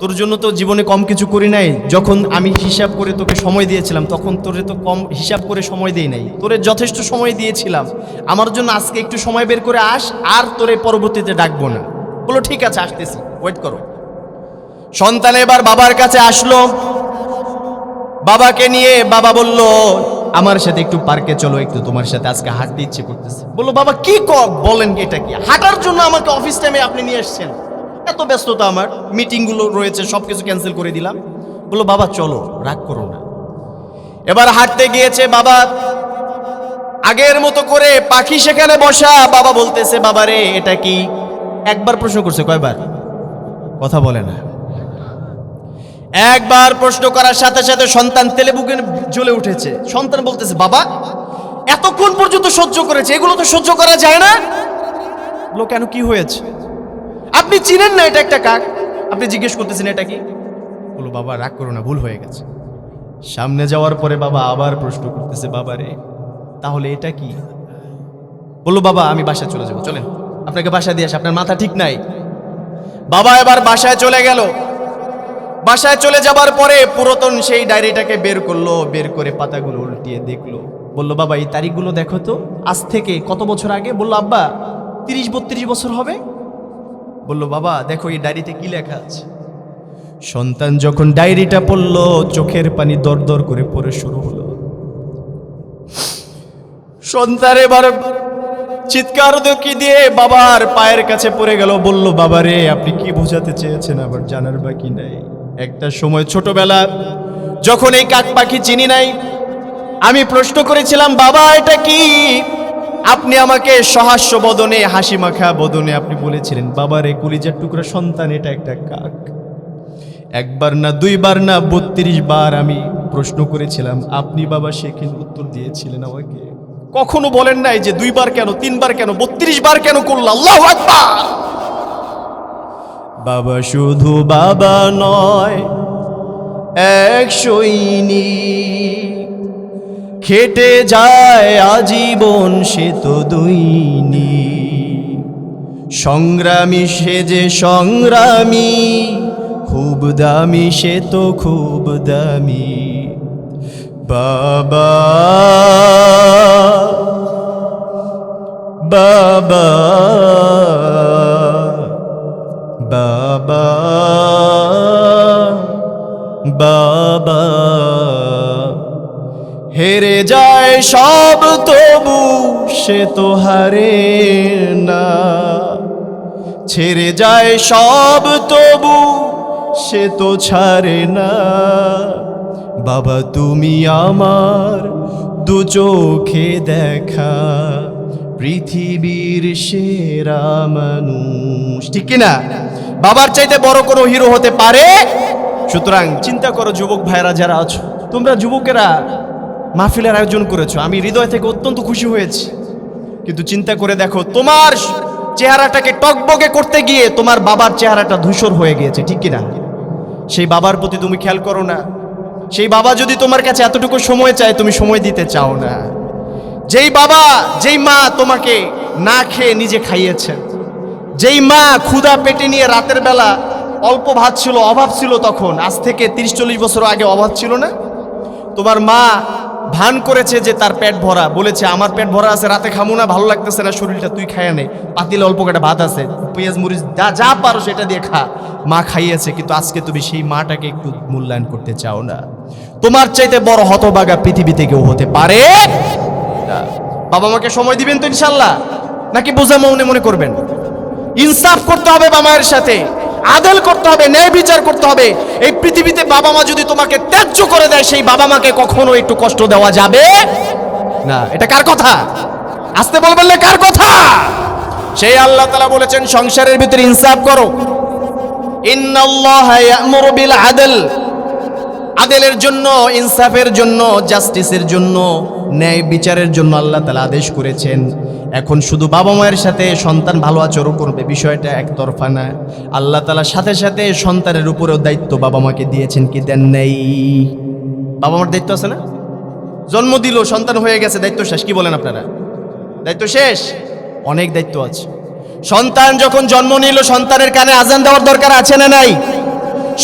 তোর জন্য তো জীবনে কম কিছু করি নাই। যখন আমি হিসাব করে তোকে সময় দিয়েছিলাম, তখন তোরে তো কম হিসাব করে সময় দেই নাই, তোরে যথেষ্ট সময় দিয়েছিলাম। আমার জন্য আজকে একটু সময় বের করে আস, আর তোরে পরবর্তীতে ডাকবো না। বললো, ঠিক আছে, আসতেছি, ওয়েট করো। সন্তান এবার বাবার কাছে আসলো। বাবাকে নিয়ে বাবা বলল, আমার সাথে একটু পার্কে চলো, একটু তোমার সাথে আজকে হাঁটতে ইচ্ছে করতেছে। বললো, বাবা কি বলেন, এটা কি হাঁটার জন্য আমাকে অফিস টাইমে আপনি নিয়ে এসছেন? এত ব্যস্ততা, আমার মিটিংগুলো রয়েছে, সবকিছু ক্যান্সেল করে দিলাম। বললো, বাবা চলো, রাগ করো না। এবার হাঁটতে গিয়েছে বাবা, আগের মতো করে পাখি সেখানে বসা। বাবা বলতেছে, বাবা রে এটা কি? একবার প্রশ্ন করছে, কয়বার? কথা বলে না। একবার প্রশ্ন করার সাথে সাথে সন্তান তেলে বুকে জ্বলে উঠেছে। সন্তান বলতেছে, বাবা এতক্ষণ পর্যন্ত সহ্য করেছে, এগুলো তো সহ্য করা যায় না। বলো, কেন, কি হয়েছে? আপনি চিনেন না এটা একটা কাক, আপনি জিজ্ঞেস করতেছেন এটা কি? বলো, বাবা রাগ করো না, ভুল হয়ে গেছে। সামনে যাওয়ার পরে বাবা আবার প্রশ্ন করতেছে, বাবা রে তাহলে এটা কি? বললো, বাবা আমি বাসায় চলে যাবো, চলেন আপনাকে বাসায় দিয়ে আসি, আপনার মাথা ঠিক নাই। বাবা এবার বাসায় চলে গেল। বাসায় চলে যাবার পরে পুরাতন সেই ডায়েরিটাকে বের করলো, বের করে পাতাগুলো উল্টিয়ে দেখলো। বললো, বাবা এই তারিখগুলো দেখো তো, আজ থেকে কত বছর আগে? বললো, আব্বা 30-32 বছর হবে। বললো, বাবা দেখো এই ডায়েরিতে কি লেখা আছে। সন্তান যখন ডায়েরিটা পড়লো, চোখের পানি দরদর করে পড়ে শুরু হলো। সন্তান এবার চিৎকার কি দিয়ে বাবার পায়ের কাছে পড়ে গেল। বলল, বাবা রে আপনি কি বোঝাতে চেয়েছেন আবার জানার বাকি নাই। একটা সময় ছোটবেলা যখন এই কাক পাখি চিনি নাই, আমি প্রশ্ন করেছিলাম, বাবা এটা কি? আপনি আমাকে সহাস্য বদনে, হাসি মাখা বদনে আপনি বলেছিলেন, বাবা রে কলিজার টুকরা সন্তান, এটা একটা কাক। একবার না, দুইবার না, 32 বার আমি প্রশ্ন করেছিলাম। আপনি বাবা সেখানে উত্তর দিয়েছিলেন আমাকে, কখনো বলেন নাই যে 2 বার কেন, 3 বার কেন, 32 বার কেন করল। আল্লাহু আকবার। বাবা শুধু বাবা নয়, এক সৈনিক, খেটে যায় আজীবন সে তো দৈনিক। সংগ্রামী সে যে সংগ্রামী, খুব দামি সে তো খুব দামি। বাবা বাবা বাবা বাবা, হেরে যায় সব তবু সে তো হারে না, ছেড়ে যায় সব তবু সে তো ছাড়ে না। বাবা তুমি আমার দু চোখে দেখা পৃথিবীর সেরা মানুষ, ঠিক কিনা? বাবার চাইতে বড় কোনো হিরো হতে পারে? সুতরাং চিন্তা করো যুবক ভাইরা যারা আছো, তোমরা যুবকেরা মাহফিলের আয়োজন করেছো, আমি হৃদয় থেকে অত্যন্ত খুশি হয়েছি। কিন্তু চিন্তা করে দেখো, তোমার চেহারাটাকে টকবগে করতে গিয়ে তোমার বাবার চেহারাটা ধূসর হয়ে গিয়েছে, ঠিক কিনা? সেই বাবার প্রতি তুমি খেয়াল করো না। সেই বাবা যদি তোমার কাছে এতটুকু সময় চায়, তুমি সময় দিতে চাও না। যেই বাবা, যেই মা তোমাকে না খেয়ে নিজে খাইয়েছেন, যেই মা ক্ষুধা পেটে নিয়ে রাতের বেলা, অল্প ভাত ছিল, অভাব ছিল তখন, আজ থেকে 30-40 বছর আগে অভাব ছিল না। তোমার মা ভান করেছে যে তার পেট ভরা, বলেছে আমার পেট ভরা আছে, রাতে খামো না, ভালো লাগতেছে না শরীরটা, তুই খাইয়া নে, পাতিলে অল্প কটা ভাত আছে, পেঁয়াজ মরিচ যা পারো সেটা দিয়ে খা। মা খাইয়েছে, কিন্তু আজকে তুমি সেই মাটাকে একটু মূল্যায়ন করতে চাও না। তোমার চাইতে বড় হতভাগা পৃথিবীতে কেউ হতে পারে না। বাবা মাকে সময় দিবেন তো ইনশাল্লাহ, নাকি বোঝা মনে মনে করবেন? ইনসাফ করতে হবে বাবা মায়ের সাথে, আদল করতে হবে, ন্যায় বিচার করতে হবে। এই পৃথিবীতে বাবা মা যদি তোমাকে ত্যায্য করে দেয়, সেই বাবা মাকে কখনো একটু কষ্ট দেওয়া যাবে না। এটা কার কথা? আসতে বলবেন না, কার কথা? সেই আল্লাহ তাআলা বলেছেন সংসারের ভিতরে ইনসাফ করো। ইন্নাল্লাহা ইয়া'মুরু বিল আদল, আদেলের জন্য, ইনসাফের জন্য, জাস্টিসের জন্য, ন্যায় বিচারের জন্য আল্লাহ তাআলা আদেশ করেছেন। এখন শুধু বাবা মায়ের সাথে সন্তান ভালো আচরণ করবে বিষয়টা একতরফা না, আল্লাহ তাআলা সাথে সাথে সন্তানের উপরেও দায়িত্ব বাবা মাকে দিয়েছেন, কি দেন নাই? বাবা মার দায়িত্ব আছে না? জন্ম দিল, সন্তান হয়ে গেছে, দায়িত্ব শেষ? কি বলেন আপনারা? দায়িত্ব শেষ? অনেক দায়িত্ব আছে। সন্তান যখন জন্ম নিল, সন্তানের কানে আজান দেওয়ার দরকার আছে না নাই?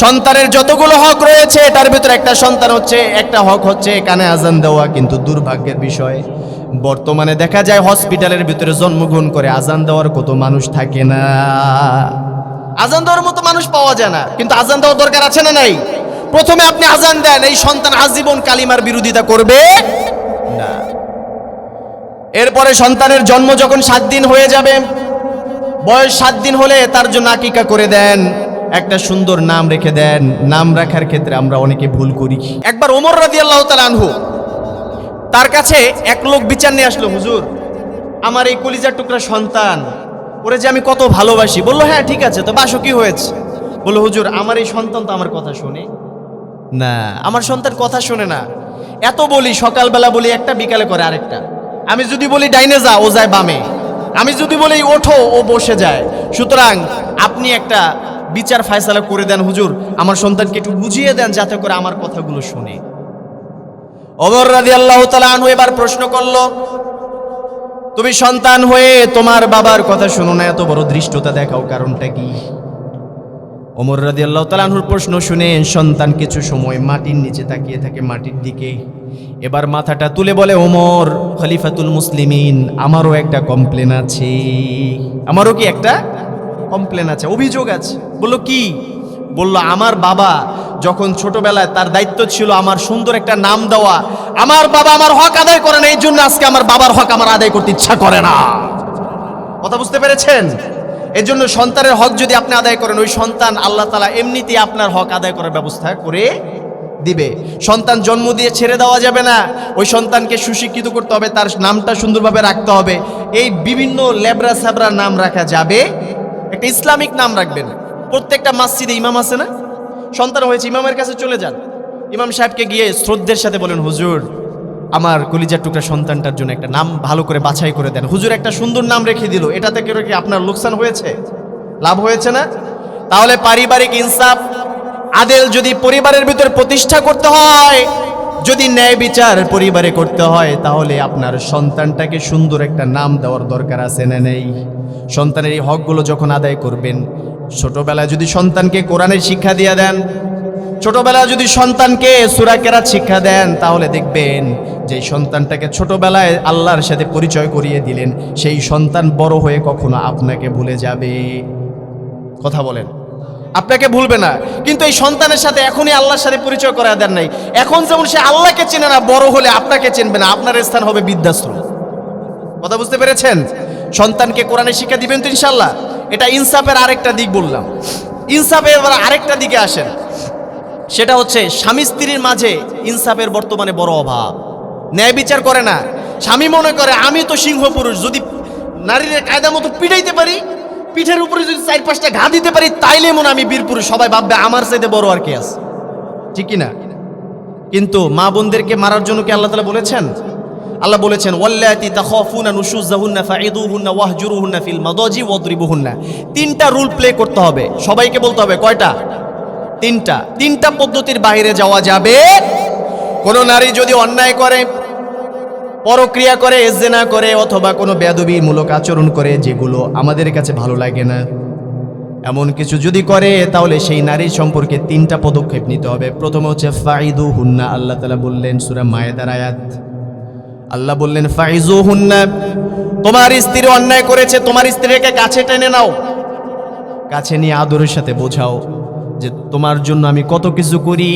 সন্তানের যতগুলো হক রয়েছে তার ভিতরে একটা হক হচ্ছে কানে আজান দেওয়া। কিন্তু দুর্ভাগ্যের বিষয়, বর্তমানে দেখা যায় হসপিটালের ভিতরে জন্মগ্রহণ করে আজান দেওয়ার কত মানুষ থাকে না, আজান দেওয়ার মতো মানুষ পাওয়া যায় না। কিন্তু আজান দেওয়ার দরকার আছে না নাই? প্রথমে আপনি আজান দেন, এই সন্তান আজীবন কালিমার বিরোধিতা করবে না। এরপরে সন্তানের জন্ম যখন 7 দিন হয়ে যাবে, বয়স 7 দিন হলে তার জন্য আকিকা করে দেন, একটা সুন্দর নাম রেখে দেন। নাম রাখার ক্ষেত্রে আমরা অনেকে ভুল করি। একবার ওমর রাদিয়াল্লাহু তাআলা আনহু, তার কাছে এক লোক বিচার নিয়ে আসলো, হুজুর আমার এই কলিজার টুকরা সন্তান, ওরে যে আমি কত ভালোবাসি। বললো হ্যাঁ ঠিক আছে, তো বাসো কি হয়েছে? বললো হুজুর আমার এই সন্তান তো আমার কথা শোনে না, আমার সন্তান কথা শোনে না। এত বলি, সকালবেলা বলি একটা, বিকালে করে আরেকটা। আমি যদি বলি ডাইনে যা, ও যায় বামে। আমি যদি বলি ওঠো, ও বসে যায়। সুতরাং আপনি একটা বিচার ফায়সালা করে দেন হুজুর, আমার সন্তানকে একটু বুঝিয়ে দেন যাতে করে আমার কথাগুলো শুনে। ওমর রাদিয়াল্লাহু তাআলা আনহু এবার প্রশ্ন করলো, তুমি সন্তান হয়ে তোমার বাবার কথা শোনো না, এত বড় ধৃষ্টতা দেখাও, কারণটা কি? ওমর রাদিয়াল্লাহু তাআলা আনহুর প্রশ্ন শুনে সন্তান কিছু সময় মাটির নিচে তাকিয়ে থাকে, মাটির দিকে। এবার মাথাটা তুলে বলে, ওমর খলিফাতুল মুসলিমিন, আমারও একটা কমপ্লেন আছে। আমারও কি একটা কমপ্লেন আছে, অভিযোগ আছে। বললো কি? বললো আমার বাবা যখন ছোটবেলায়, তার দায়িত্ব ছিল আমার সুন্দর একটা নাম দেওয়া, আমার বাবা আমার হক আদায় করে না, এই জন্য আজকে আমার বাবার হক আমার আদায় করতে ইচ্ছা করে না। কথা বুঝতে পেরেছেন? এই জন্য সন্তানের হক যদি আপনি আদায় করেন, ওই সন্তান আল্লাহ তাআলা এমনিতেই আপনার হক আদায় করার ব্যবস্থা করে দিবে। সন্তান জন্ম দিয়ে ছেড়ে দেওয়া যাবে না, ওই সন্তানকে সুশিক্ষিত করতে হবে, তার নামটা সুন্দরভাবে রাখতে হবে। এই বিভিন্ন লেবরা সাবরা নাম রাখা যাবে, একটা ইসলামিক নাম রাখবেন। প্রত্যেকটা মসজিদে ইমাম আছে না? সন্তান হয়েছে, ইমামের কাছে চলে যান, ইমাম সাহেবকে গিয়ে শ্রদ্ধের সাথে বলেন, হুজুর আমার কলিজার টুকরা সন্তানটার জন্য একটা নাম ভালো করে বাছাই করে দেন। হুজুর একটা সুন্দর নাম রেখে দিল, এটাতে কি আপনার লোকসান হয়েছে? লাভ হয়েছে না? তাহলে পারিবারিক ইনসাফ, আদেল যদি পরিবারের ভিতর প্রতিষ্ঠা করতে হয়, যদি ন্যায় বিচার পরিবারে করতে হয়, তাহলে আপনার সন্তানটাকে সুন্দর একটা নাম দেওয়ার দরকার আছে না নেই? সন্তানের এই হকগুলো যখন আদায় করবেন, ছোটবেলায় যদি সন্তানকে কোরআনের শিক্ষা দিয়ে দেন, ছোটবেলায় যদি সন্তানকে সূরা কেরাত শিক্ষা দেন, তাহলে দেখবেন যে সন্তানটাকে ছোটবেলায় আল্লাহর সাথে পরিচয় করিয়ে দিলেন, সেই সন্তান বড় হয়ে কখনো আপনাকে ভুলে যাবে। কথা বলেন? আপনাকে ভুলবে না। কিন্তু এই সন্তানের সাথে এখনই আল্লাহর সাথে পরিচয় করায় দেন নাই, এখন যেমন সে আল্লাহকে চেনে না, বড় হলে আপনাকে চিনবে না, আপনার স্থান হবে বৃদ্ধাশ্রম। কথা বুঝতে পেরেছেন? সন্তানকে কোরআনের শিক্ষা দিবেন তো ইনশাআল্লাহ। এটা ইনসাফের আরেকটা দিক বললাম। ইনসাফের এবার আরেকটা দিকে আসেন, সেটা হচ্ছে স্বামী স্ত্রীর মাঝে ইনসাফের বর্তমানে বড় অভাব। ন্যায় বিচার করে না। স্বামী মনে করে আমি তো সিংহ পুরুষ, যদি নারীর কায়দা মতো পিটাইতে পারি, পিঠের উপরে যদি 4-5টা ঘা দিতে পারি, তাইলে মনে আমি বীর পুরুষ, সবাই ভাববে আমার চাইতে বড় আর কে আছে। ঠিক কি না? কিন্তু মা বোনদেরকে মারার জন্য কি আল্লাহ তাআলা বলেছেন? আল্লাহ বলেছেন, ওয়াল্লাতি তাখাফুনা নুশুযাহুন্না ফাইদুহুন্না ওয়াহজুরুহুন্না ফিল মাদাজি ওয়াদরিবুহুন্না। 3টা রুল প্লে করতে হবে, সবাইকে বলতে হবে। কয়টা? 3টা পদ্ধতির বাইরে যাওয়া যাবে। কোন নারী যদি অন্যায় করে, পরক্রিয়া করে, জিনা করে, অথবা কোনো বেয়াদবিমূলক আচরণ করে, যেগুলো আমাদের কাছে ভালো লাগে না, এমন কিছু যদি করে, তাহলে সেই নারীর সম্পর্কে 3টা পদক্ষেপ নিতে হবে। প্রথম হচ্ছে ফাইদুহুন্না। আল্লাহ তাআলা বললেন সূরা মায়েদার আয়াত, আল্লাহ বললেন ফাইজুহুন্না, তোমার স্ত্রী অন্যায় করেছে, তোমার স্ত্রীকে কাছে টেনে নাও, কাছে নিয়ে আদরের সাথে বোঝাও যে তোমার জন্য আমি কত কিছু করি,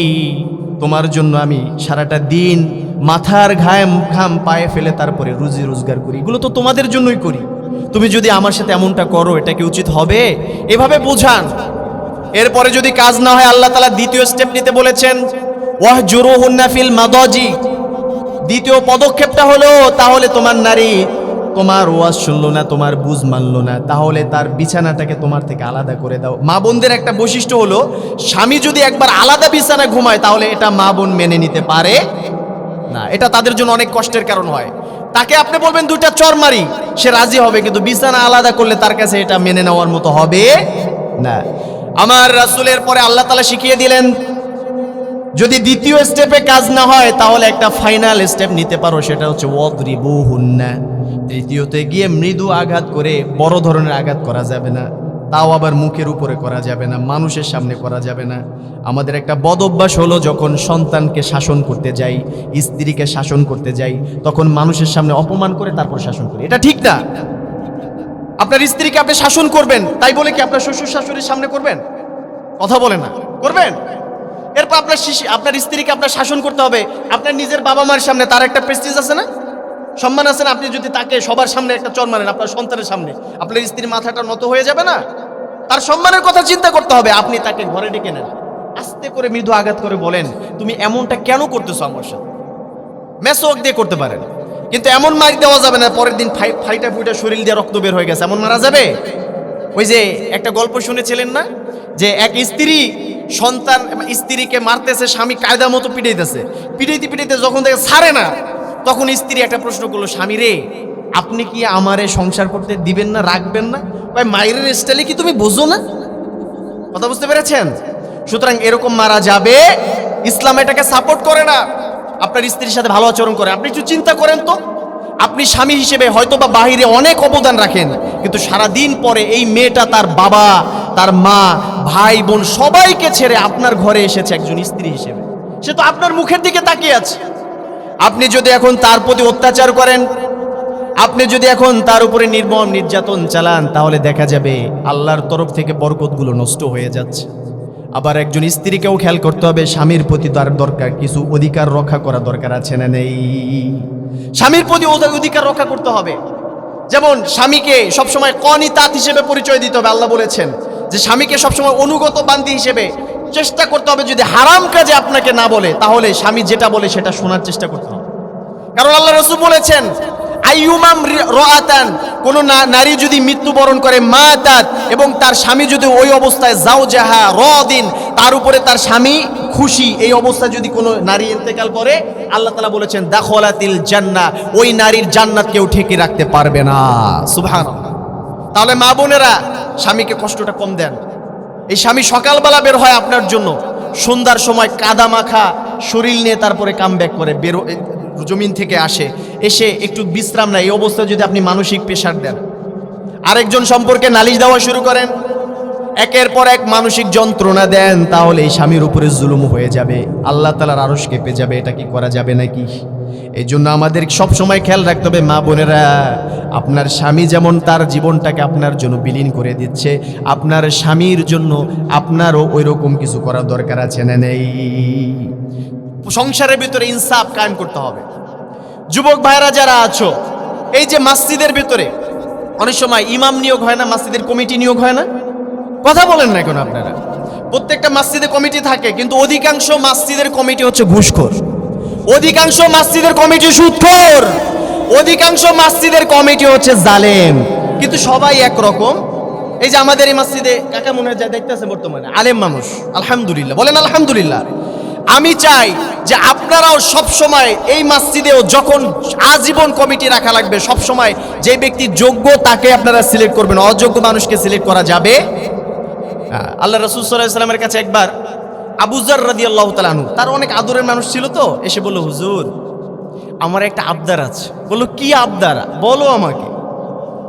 তোমার জন্য আমি সারাটা দিন মাথার ঘাম পায়ে ফেলে তারপরে রুজি রোজগার করি, এগুলো তো তোমাদের জন্যই করি, তুমি যদি আমার সাথে এমনটা করো, এটা কি উচিত হবে? এভাবে বোঝান। এরপরে যদি কাজ না হয়, আল্লাহ তাআলা দ্বিতীয় স্টেপ নিতে বলেছেন, ওয়াহজুরুহুন্না ফিল মাদাজি। দ্বিতীয় পদক্ষেপটা হলো, তাহলে তোমার নারী তোমার ওয়াজ শুনলো না, তোমার বুঝ মানলো না, তাহলে তার বিছানাটাকে তোমার থেকে আলাদা করে দাও। মা বোনদের একটা বৈশিষ্ট্য হলো, স্বামী যদি একবার আলাদা বিছানা ঘুমায় তাহলে এটা মা বোন মেনে নিতে পারে না, এটা তাদের জন্য অনেক কষ্টের কারণ হয়। তাকে আপনি বলবেন দুইটা চর মারি, সে রাজি হবে, কিন্তু বিছানা আলাদা করলে তার কাছে এটা মেনে নেওয়ার মতো হবে না। আমার রাসূলের পরে আল্লাহ তাআলা শিখিয়ে দিলেন, যদি দ্বিতীয় স্টেপে কাজ না হয় তাহলে একটা ফাইনাল স্টেপ নিতে পারো, সেটা হচ্ছে ওয়াদরিবুহুন্না। তৃতীয়তে গিয়ে মৃদু আঘাত করে, বড় ধরনের আঘাত করা যাবে না, তাও আবার মুখের উপরে করা যাবে না, মানুষের সামনে করা যাবে না। আমাদের একটা বদ অভ্যাস হলো, যখন সন্তানকে শাসন করতে যাই, স্ত্রীকে শাসন করতে যাই, তখন মানুষের সামনে অপমান করে তারপর শাসন করি। এটা ঠিক না। আপনার স্ত্রীকে আপনি শাসন করবেন, তাই বলে কি আপনার শ্বশুর শাশুড়ির সামনে করবেন? কথা বলে না, করবেন? এরপর আপনার স্ত্রীকে আপনার শাসন করতে হবে আপনার নিজের বাবা মার সামনে, তার একটা প্রেস্টিজ আছে না, সম্মান আছে না? আপনি যদি তাকে সবার সামনে একটা চর মারেন আপনার সন্তানের সামনে, আপনার স্ত্রীর মাথাটা নত হয়ে যাবে না? তার সম্মানের কথা চিন্তা করতে হবে। আপনি তাকে ঘরে ডেকে নেন, আস্তে করে মৃদু আঘাত করে বলেন, তুমি এমনটা কেন করতেছো আমার সাথে? মেসোক দিয়ে করতে পারেন, কিন্তু এমন মার দেওয়া যাবে না পরের দিন ফাইটা ফুইটা শরীর দিয়ে রক্ত বের হয়ে গেছে, এমন মারা যাবে? ওই যে একটা গল্প শুনেছিলেন না, যে এক স্ত্রী স্ত্রীকে মারতেছে, স্বামী কায়দা মতো পিটাইতেছে, পিটাইতে যখন দেখে ছাড়ে না, তখন স্ত্রী একটা প্রশ্ন করলো, স্বামী রে, আপনি কি আমারে সংসার করতে দিবেন না, রাখবেন না? ভাই, মায়ের স্টাইলে কি তুমি বোঝো না? কথা বুঝতে পেরেছেন? সুতরাং এরকম মারা যাবে, ইসলাম এটাকে সাপোর্ট করে না। আপনার স্ত্রীর সাথে ভালো আচরণ করে। আপনি একটু চিন্তা করেন তো, আপনি স্বামী হিসেবে হয়তো বা বাহিরে অনেক অবদান রাখেন, কিন্তু সারা দিন পরে এই মেয়েটা তার বাবা, তার মা, ভাই বোন সবাইকে ছেড়ে আপনার ঘরে এসেছে একজন স্ত্রী হিসেবে, সে তো আপনার মুখের দিকে তাকিয়ে আছে। আপনি যদি এখন তার প্রতি অত্যাচার করেন, আপনি যদি এখন তার উপরে নির্মম নির্যাতন চালান, তাহলে দেখা যাবে আল্লাহর তরফ থেকে বরকতগুলো নষ্ট হয়ে যাচ্ছে। আবার একজন স্ত্রীকেও খেয়াল করতে হবে, স্বামীর প্রতি তার দরকার কিছু অধিকার রক্ষা করা দরকার আছে না নেই? স্বামীর প্রতি অধিকার রক্ষা করতে হবে। যেমন স্বামীকে সবসময় কনিতাত হিসেবে পরিচয় দিতে হবে। আল্লাহ বলেছেন যে স্বামীকে সবসময় অনুগত বান্দি হিসেবে চেষ্টা করতে হবে। যদি হারাম কাজে আপনাকে না বলে, তাহলে স্বামী যেটা বলে সেটা শোনার চেষ্টা করতে হবে। কারণ আল্লাহ রাসূল বলেছেন, আইয়ুমাম রাআতান, কোন নারী যদি মৃত্যুবরণ করে, মাতাত, এবং তার স্বামী যদি ওই অবস্থায় যাওজাহা রাদিন, তার উপরে তার স্বামী খুশি, এই অবস্থায় যদি কোনো নারী ইন্তেকাল করে, আল্লাহ তাআলা বলেছেন দাখলাতিল জান্নাহ, ওই নারীর জান্নাত কেউ ঠেকিয়ে রাখতে পারবে না। সুবহানাল্লাহ। তাহলে মা বোনেরা, স্বামীকে কষ্টটা কম দেন। এই স্বামী সকালবেলা বের হয় আপনার জন্য, সন্ধ্যার সময় কাদা মাখা শরীর নিয়ে তারপরে কামব্যাক করে, জমিন থেকে আসে, এসে একটু বিশ্রাম নেয়, এই অবস্থায় যদি আপনি মানসিক প্রেশার দেন, আরেকজন সম্পর্কে নালিশ দেওয়া শুরু করেন, একের পর এক মানসিক যন্ত্রণা দেন, তাহলে এই স্বামীর উপরে জুলুম হয়ে যাবে, আল্লাহ তাআলার আরশ কেঁপে যাবে। এটা কি করা যাবে নাকি? এই জন্য আমাদের সব সময় খেয়াল রাখতে হবে, মা বোনেরা, আপনার স্বামী যেমন তার জীবনটাকে আপনার জন্য বিলীন করে দিচ্ছে, আপনার স্বামীর জন্য আপনারও ওই রকম কিছু করার দরকার আছে না নেই? সংসারের ভিতরে ইনসাফ কায়েম করতে হবে। যুবক ভাইরা যারা আছো, এই যে মসজিদের ভিতরে অনেক সময় ইমাম নিয়োগ হয় না, মসজিদের কমিটি নিয়োগ হয় না, কথা বলেন না কেন আপনারা? প্রত্যেকটা মসজিদে কমিটি থাকে, কিন্তু অধিকাংশ মসজিদের কমিটি হচ্ছে ঘুষখোর, অধিকাংশ মসজিদের কমিটি সুদখোর, অধিকাংশ মসজিদের কমিটি হচ্ছে জালেম। কিন্তু সবাই একরকম। এই যে আমাদের এই মসজিদে কাকা মনে হয় যা দেখতেছে বর্তমানে আলেম মানুষ, আলহামদুলিল্লাহ, বলেন আলহামদুলিল্লাহ। আমি চাই যে আপনারাও সব সময় এই মসজিদেও যখন আজীবন কমিটি রাখা লাগবে, সব সময় যে ব্যক্তি যোগ্য তাকে আপনারা সিলেক্ট করবেন, অযোগ্য মানুষকে সিলেক্ট করা যাবে। আল্লাহ রাসূল সাল্লাল্লাহু আলাইহি ওয়াসাল্লামের কাছে একবার আবু যর রাদিয়াল্লাহু তাআলা আনহু, তার অনেক আদরের মানুষ ছিল তো, এসে বলল, হুজুর আমার একটা আবদার আছে। বলল, কি আবদার? বলো আমাকে।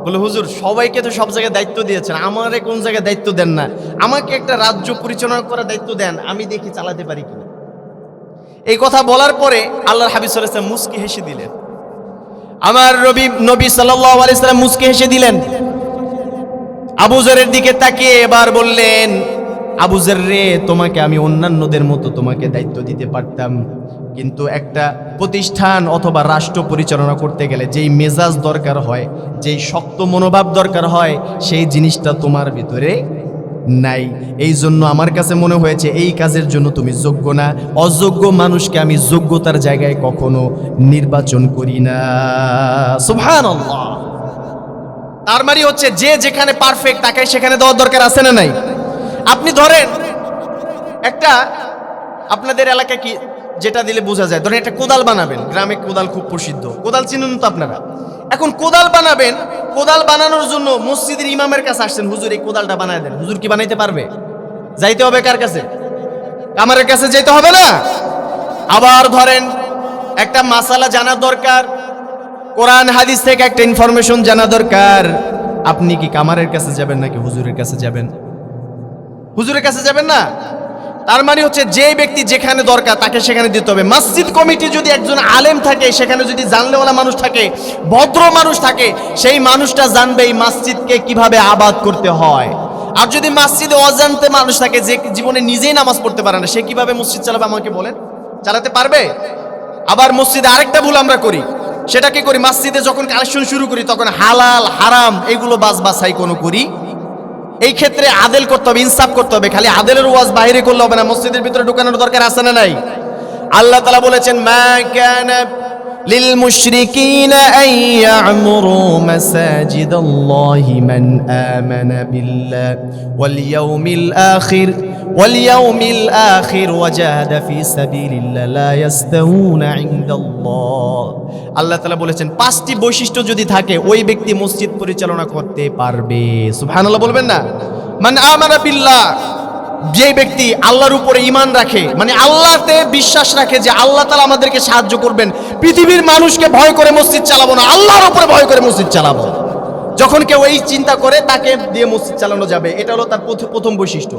বলে, হুজুর সবাইকে তো সব জায়গায় দায়িত্ব দিয়েছেন, আমারে কোন জায়গায় দায়িত্ব দেন না, আমাকে একটা রাজ্য পরিচালনা করার দায়িত্ব দেন, আমি দেখি চালাতে পারি কিনা। এই কথা বলার পরে আল্লাহর হাবিব সাল্লাল্লাহু আলাইহি ওয়াসাল্লাম মুস্কি হেসে দিলেন। আমার নবী সাল্লাল্লাহু আলাইহি ওয়াসাল্লাম মুস্কি হেসে দিলেন, আবু যরের দিকে তাকিয়ে এবার বললেন, আবু যর রে, তোমাকে আমি অন্যান্যদের মতো তোমাকে দায়িত্ব দিতে পারতাম, কিন্তু একটা প্রতিষ্ঠান অথবা রাষ্ট্র পরিচালনা করতে গেলে যেই মেজাজ দরকার হয়, যেই শক্ত মনোভাব দরকার হয়, সেই জিনিসটা তোমার ভিতরে নাই। এই জন্য আমার কাছে মনে হয়েছে এই কাজের জন্য তুমি যোগ্য না। অযোগ্য মানুষকে আমি যোগ্যতার জায়গায় কখনো নির্বাচন করি না। সুবহানাল্লাহ। তার মানে হচ্ছে যে যেখানে পারফেক্ট তাকে সেখানে দেওয়ার দরকার আছে না নাই? আপনি ধরেন একটা, আপনাদের এলাকায় কি যেটা দিলে বোঝা যায়, ধরেন একটা কোদাল বানাবেন, গ্রামে কোদাল খুব প্রসিদ্ধ, কোদাল চিনুন তো আপনারা। এখন কোদাল বানাবেন, কোদাল বানানোর জন্য মসজিদের ইমামের কাছে আসছেন, হুজুর এই কোদালটা বানায় দেন। হুজুর কি বানাইতে পারবে? যাইতে হবে কার কাছে? কামারের কাছে যাইতে হবে না? আবার ধরেন একটা মাসালা জানা দরকার, কোরআন হাদিস থেকে একটা ইনফরমেশন জানা দরকার, আপনি কি কামারের কাছে যাবেন নাকি হুজুরের কাছে যাবেন? হুজুরের কাছে যাবেন না? তার মানে হচ্ছে যে ব্যক্তি যেখানে দরকার তাকে সেখানে দিতে হবে। মসজিদ কমিটি যদি একজন আলেম থাকে, সেখানে যদি জানলেওয়ালা মানুষ থাকে, ভদ্র মানুষ থাকে, সেই মানুষটা জানবে এই মসজিদকে কিভাবে আবাদ করতে হয়। আর যদি মসজিদে অজান্তে মানুষ থাকে, যে জীবনে নিজেই নামাজ পড়তে পারে না, সে কিভাবে মসজিদ চালাবে আমাকে বলেন? চালাতে পারবে? আবার মসজিদে আরেকটা ভুল আমরা করি, সেটা কি করি? মসজিদে যখন কালেকশন শুরু করি তখন হালাল হারাম এগুলো বাছাই কোনো করি। এই ক্ষেত্রে আদেল করতে হবে, ইনসাফ করতে হবে। খালি আদেলের ওয়াজ বাইরে করলে হবে না, মসজিদের ভিতরে ঢোকানোর দরকার আছে না নাই? আল্লাহ তাআলা বলেছেন, মা কানা লিল মুশরিকিনা আন ইয়া'মুরু মাসাজিদাল্লাহি মান আমানা বিল্লাহি ওয়াল ইয়াউমিল আখির ওয়া জাহাদা ফি সাবিলিল্লাহি লা ইয়াস্তাউনা ইনদাল্লাহ। আল্লাহ তাআলা বলেছেন 5টি বৈশিষ্ট্য যদি থাকে ওই ব্যক্তি মসজিদ পরিচালনা করতে পারবে। সুবহানাল্লাহ বলবেন না? মান আমানা বিল্লাহ, যে ব্যক্তি আল্লাহর উপরে ঈমান রাখে, মানে আল্লাহতে বিশ্বাস রাখে যে আল্লাহ তাআলা আমাদেরকে সাহায্য করবেন, পৃথিবীর মানুষকে ভয় করে মসজিদ চালাবো না, আল্লাহর উপরে ভয় করে মসজিদ চালাবো। যখন কেউ এই চিন্তা করে তাকে দিয়ে মসজিদ চালানো যাবে, এটা হলো তার প্রথম বৈশিষ্ট্য।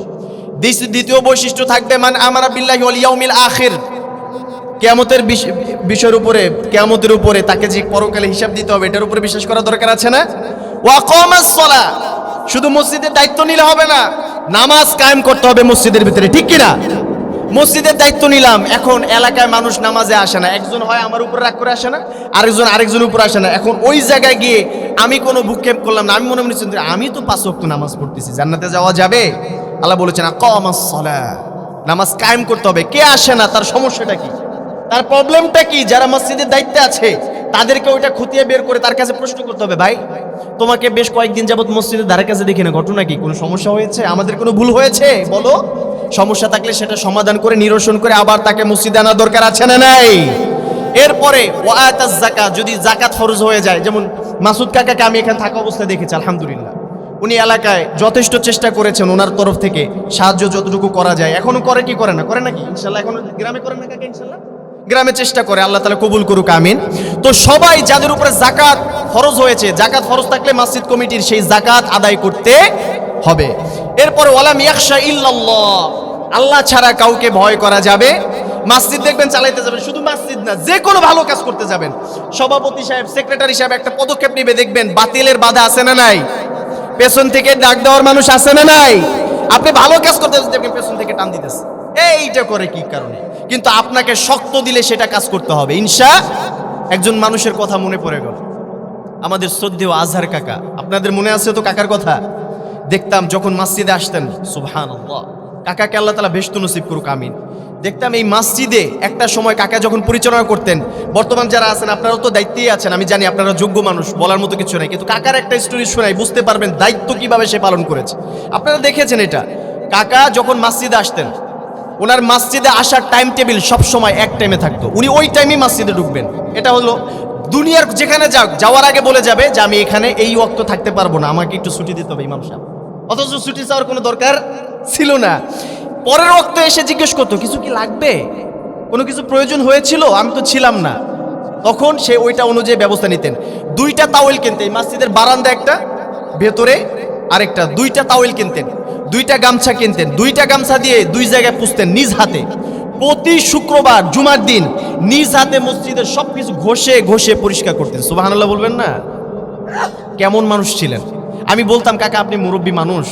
দ্বিতীয় বৈশিষ্ট্য থাকবে মান আমানা বিল্লাহি ওয়াল ইয়াউমিল আখির, কিয়ামতের বিষয়ের উপরে, কিয়ামতের উপরে তাকে যে পরকালে হিসাব দিতে হবে এটার উপরে বিশ্বাস করা দরকার আছে না? ওয়া কামাস সালাহ, শুধু মসজিদের দায়িত্ব নিলে হবে না, নামাজ কায়েম করতে হবে মসজিদের ভিতরে, ঠিক কি না? মসজিদের দায়িত্ব নিলাম, এখন এলাকায় মানুষ নামাজে আসে না, একজন হয় আমার উপর রাগ করে আসে না, আরেকজনের উপর আসে না। এখন ওই জায়গায় গিয়ে আমি কোনো ভূক্ষেপ করলাম না, আমি মনে মনে চিন্তা আমি তো 5 ওয়াক্ত নামাজ পড়তেছি, জান্নাতে যাওয়া যাবে? আল্লাহ বলেছেন আকামাস সালাহ, নামাজ কায়েম করতে হবে। কে আসে না, তার সমস্যাটা কি, তার প্রবলেমটা কি? যারা মসজিদের দায়িত্বে আছে তাদেরকে ওইটা খুঁটিয়ে বের করে তার কাছে প্রশ্ন করতে হবে, ভাই তোমাকে বেশ কয়েকদিন যাবত মসজিদের ধারে কাছে দেখি না, ঘটনা কি? কোনো সমস্যা হয়েছে? আমাদের কোনো ভুল হয়েছে? বলো। সমস্যা থাকলে সেটা সমাধান করে নিরসন করে আবার তাকে মসজিদে আনার দরকার আছে না নাই? এরপরে ওয়াতাজ যাকাত, যদি যাকাত ফরজ হয়ে যায়, যেমন মাসুদ কাকাকে আমি এখানে থাকা অবস্থায় দেখেছি, আলহামদুলিল্লাহ উনি এলাকায় যথেষ্ট চেষ্টা করেছেন, ওনার তরফ থেকে সাহায্য যতটুকু করা যায় এখনো করে, কি করে না? করে নাকি? ইনশাল্লাহ এখন গ্রামে করেন না কাকা? ইনশাল্লাহ গ্রামে চেষ্টা করে, আল্লাহ তাআলা কবুল করুক, আমিন। তো সবাই যাদের উপরে যাকাত ফরজ হয়েছে, যাকাত ফরজ থাকলে মসজিদ কমিটির সেই যাকাত আদায় করতে হবে। এরপর ওয়ালাম ইয়াখশা ইল্লাল্লাহ, আল্লাহ ছাড়া কাউকে ভয় করা যাবে। মসজিদ দেখবেন চালাইতে যাবেন, শুধু মসজিদ না, যে কোনো ভালো কাজ করতে যাবেন, সভাপতি সাহেব, সেক্রেটারি সাহেব একটা পদক্ষেপ নেবে, দেখবেন বাতিলের বাধা আছে না নাই? পেছন থেকে ডাক দেওয়ার মানুষ আছে না নাই? আপনি ভালো কাজ করতে দেখবেন পেছন থেকে টান দিতেছে, এইটা করে কি কারণে? কিন্তু আপনাকে শক্ত দিলে সেটা কাজ করতে হবে, একজন মানুষের কথা মনে পড়ে গেল, আমাদের শ্রদ্ধেয় আজহার কাকা, আপনাদের মনে আছে তো কাকার কথা? দেখতাম যখন মসজিদে আসতেন, সুবহানাল্লাহ, কাকাকে আল্লাহ তাআলা বেহেশত নসিব করুক, আমিন। দেখতাম এই মসজিদে একটা সময় কাকা যখন পরিচালনা করতেন, বর্তমান যারা আছেন আপনারাও তো দায়িত্বেই আছেন, আমি জানি আপনারা যোগ্য মানুষ, বলার মতো কিছু নাই, কিন্তু কাকার একটা স্টোরি শোনাই, বুঝতে পারবেন দায়িত্ব কিভাবে সে পালন করেছে। আপনারা দেখেছেন এটা, কাকা যখন মসজিদে আসতেন, ওনার মসজিদে আসার টাইম টেবিল সবসময় এক টাইমে থাকতো, উনি ওই টাইমেই মসজিদে ঢুকবেন। এটা হলো দুনিয়ার যেখানে যাওয়ার আগে বলে যাবে যে আমি এখানে এই ওয়াক্ত থাকতে পারবো না, আমাকে একটু ছুটি দিতে হবে ইমাম সাহেব, অথচ ছুটি চাওয়ার কোনো দরকার ছিল না। পরের ওয়াক্তে এসে জিজ্ঞেস করতো কিছু কি লাগবে, কোনো কিছু প্রয়োজন হয়েছিল, আমি তো ছিলাম না, তখন সে ওইটা অনুযায়ী ব্যবস্থা নিতেন। 2টা তাওয়েল কিনতেন, মসজিদের বারান্দা একটা, ভেতরে আরেকটা, 2টা তাওয়েল কিনতেন, 2টা গামছা কিনতেন, 2টা গামছা দিয়ে 2 জায়গায় পুছতেন নিজ হাতে। প্রতি শুক্রবার জুমার দিন নিজ হাতে মসজিদের সবকিছু ঘষে ঘষে পরিষ্কার করতেন। সুবহানাল্লাহ বলবেন না? কেমন মানুষ ছিলেন! আমি বলতাম কাকা আপনি মুরব্বী মানুষ,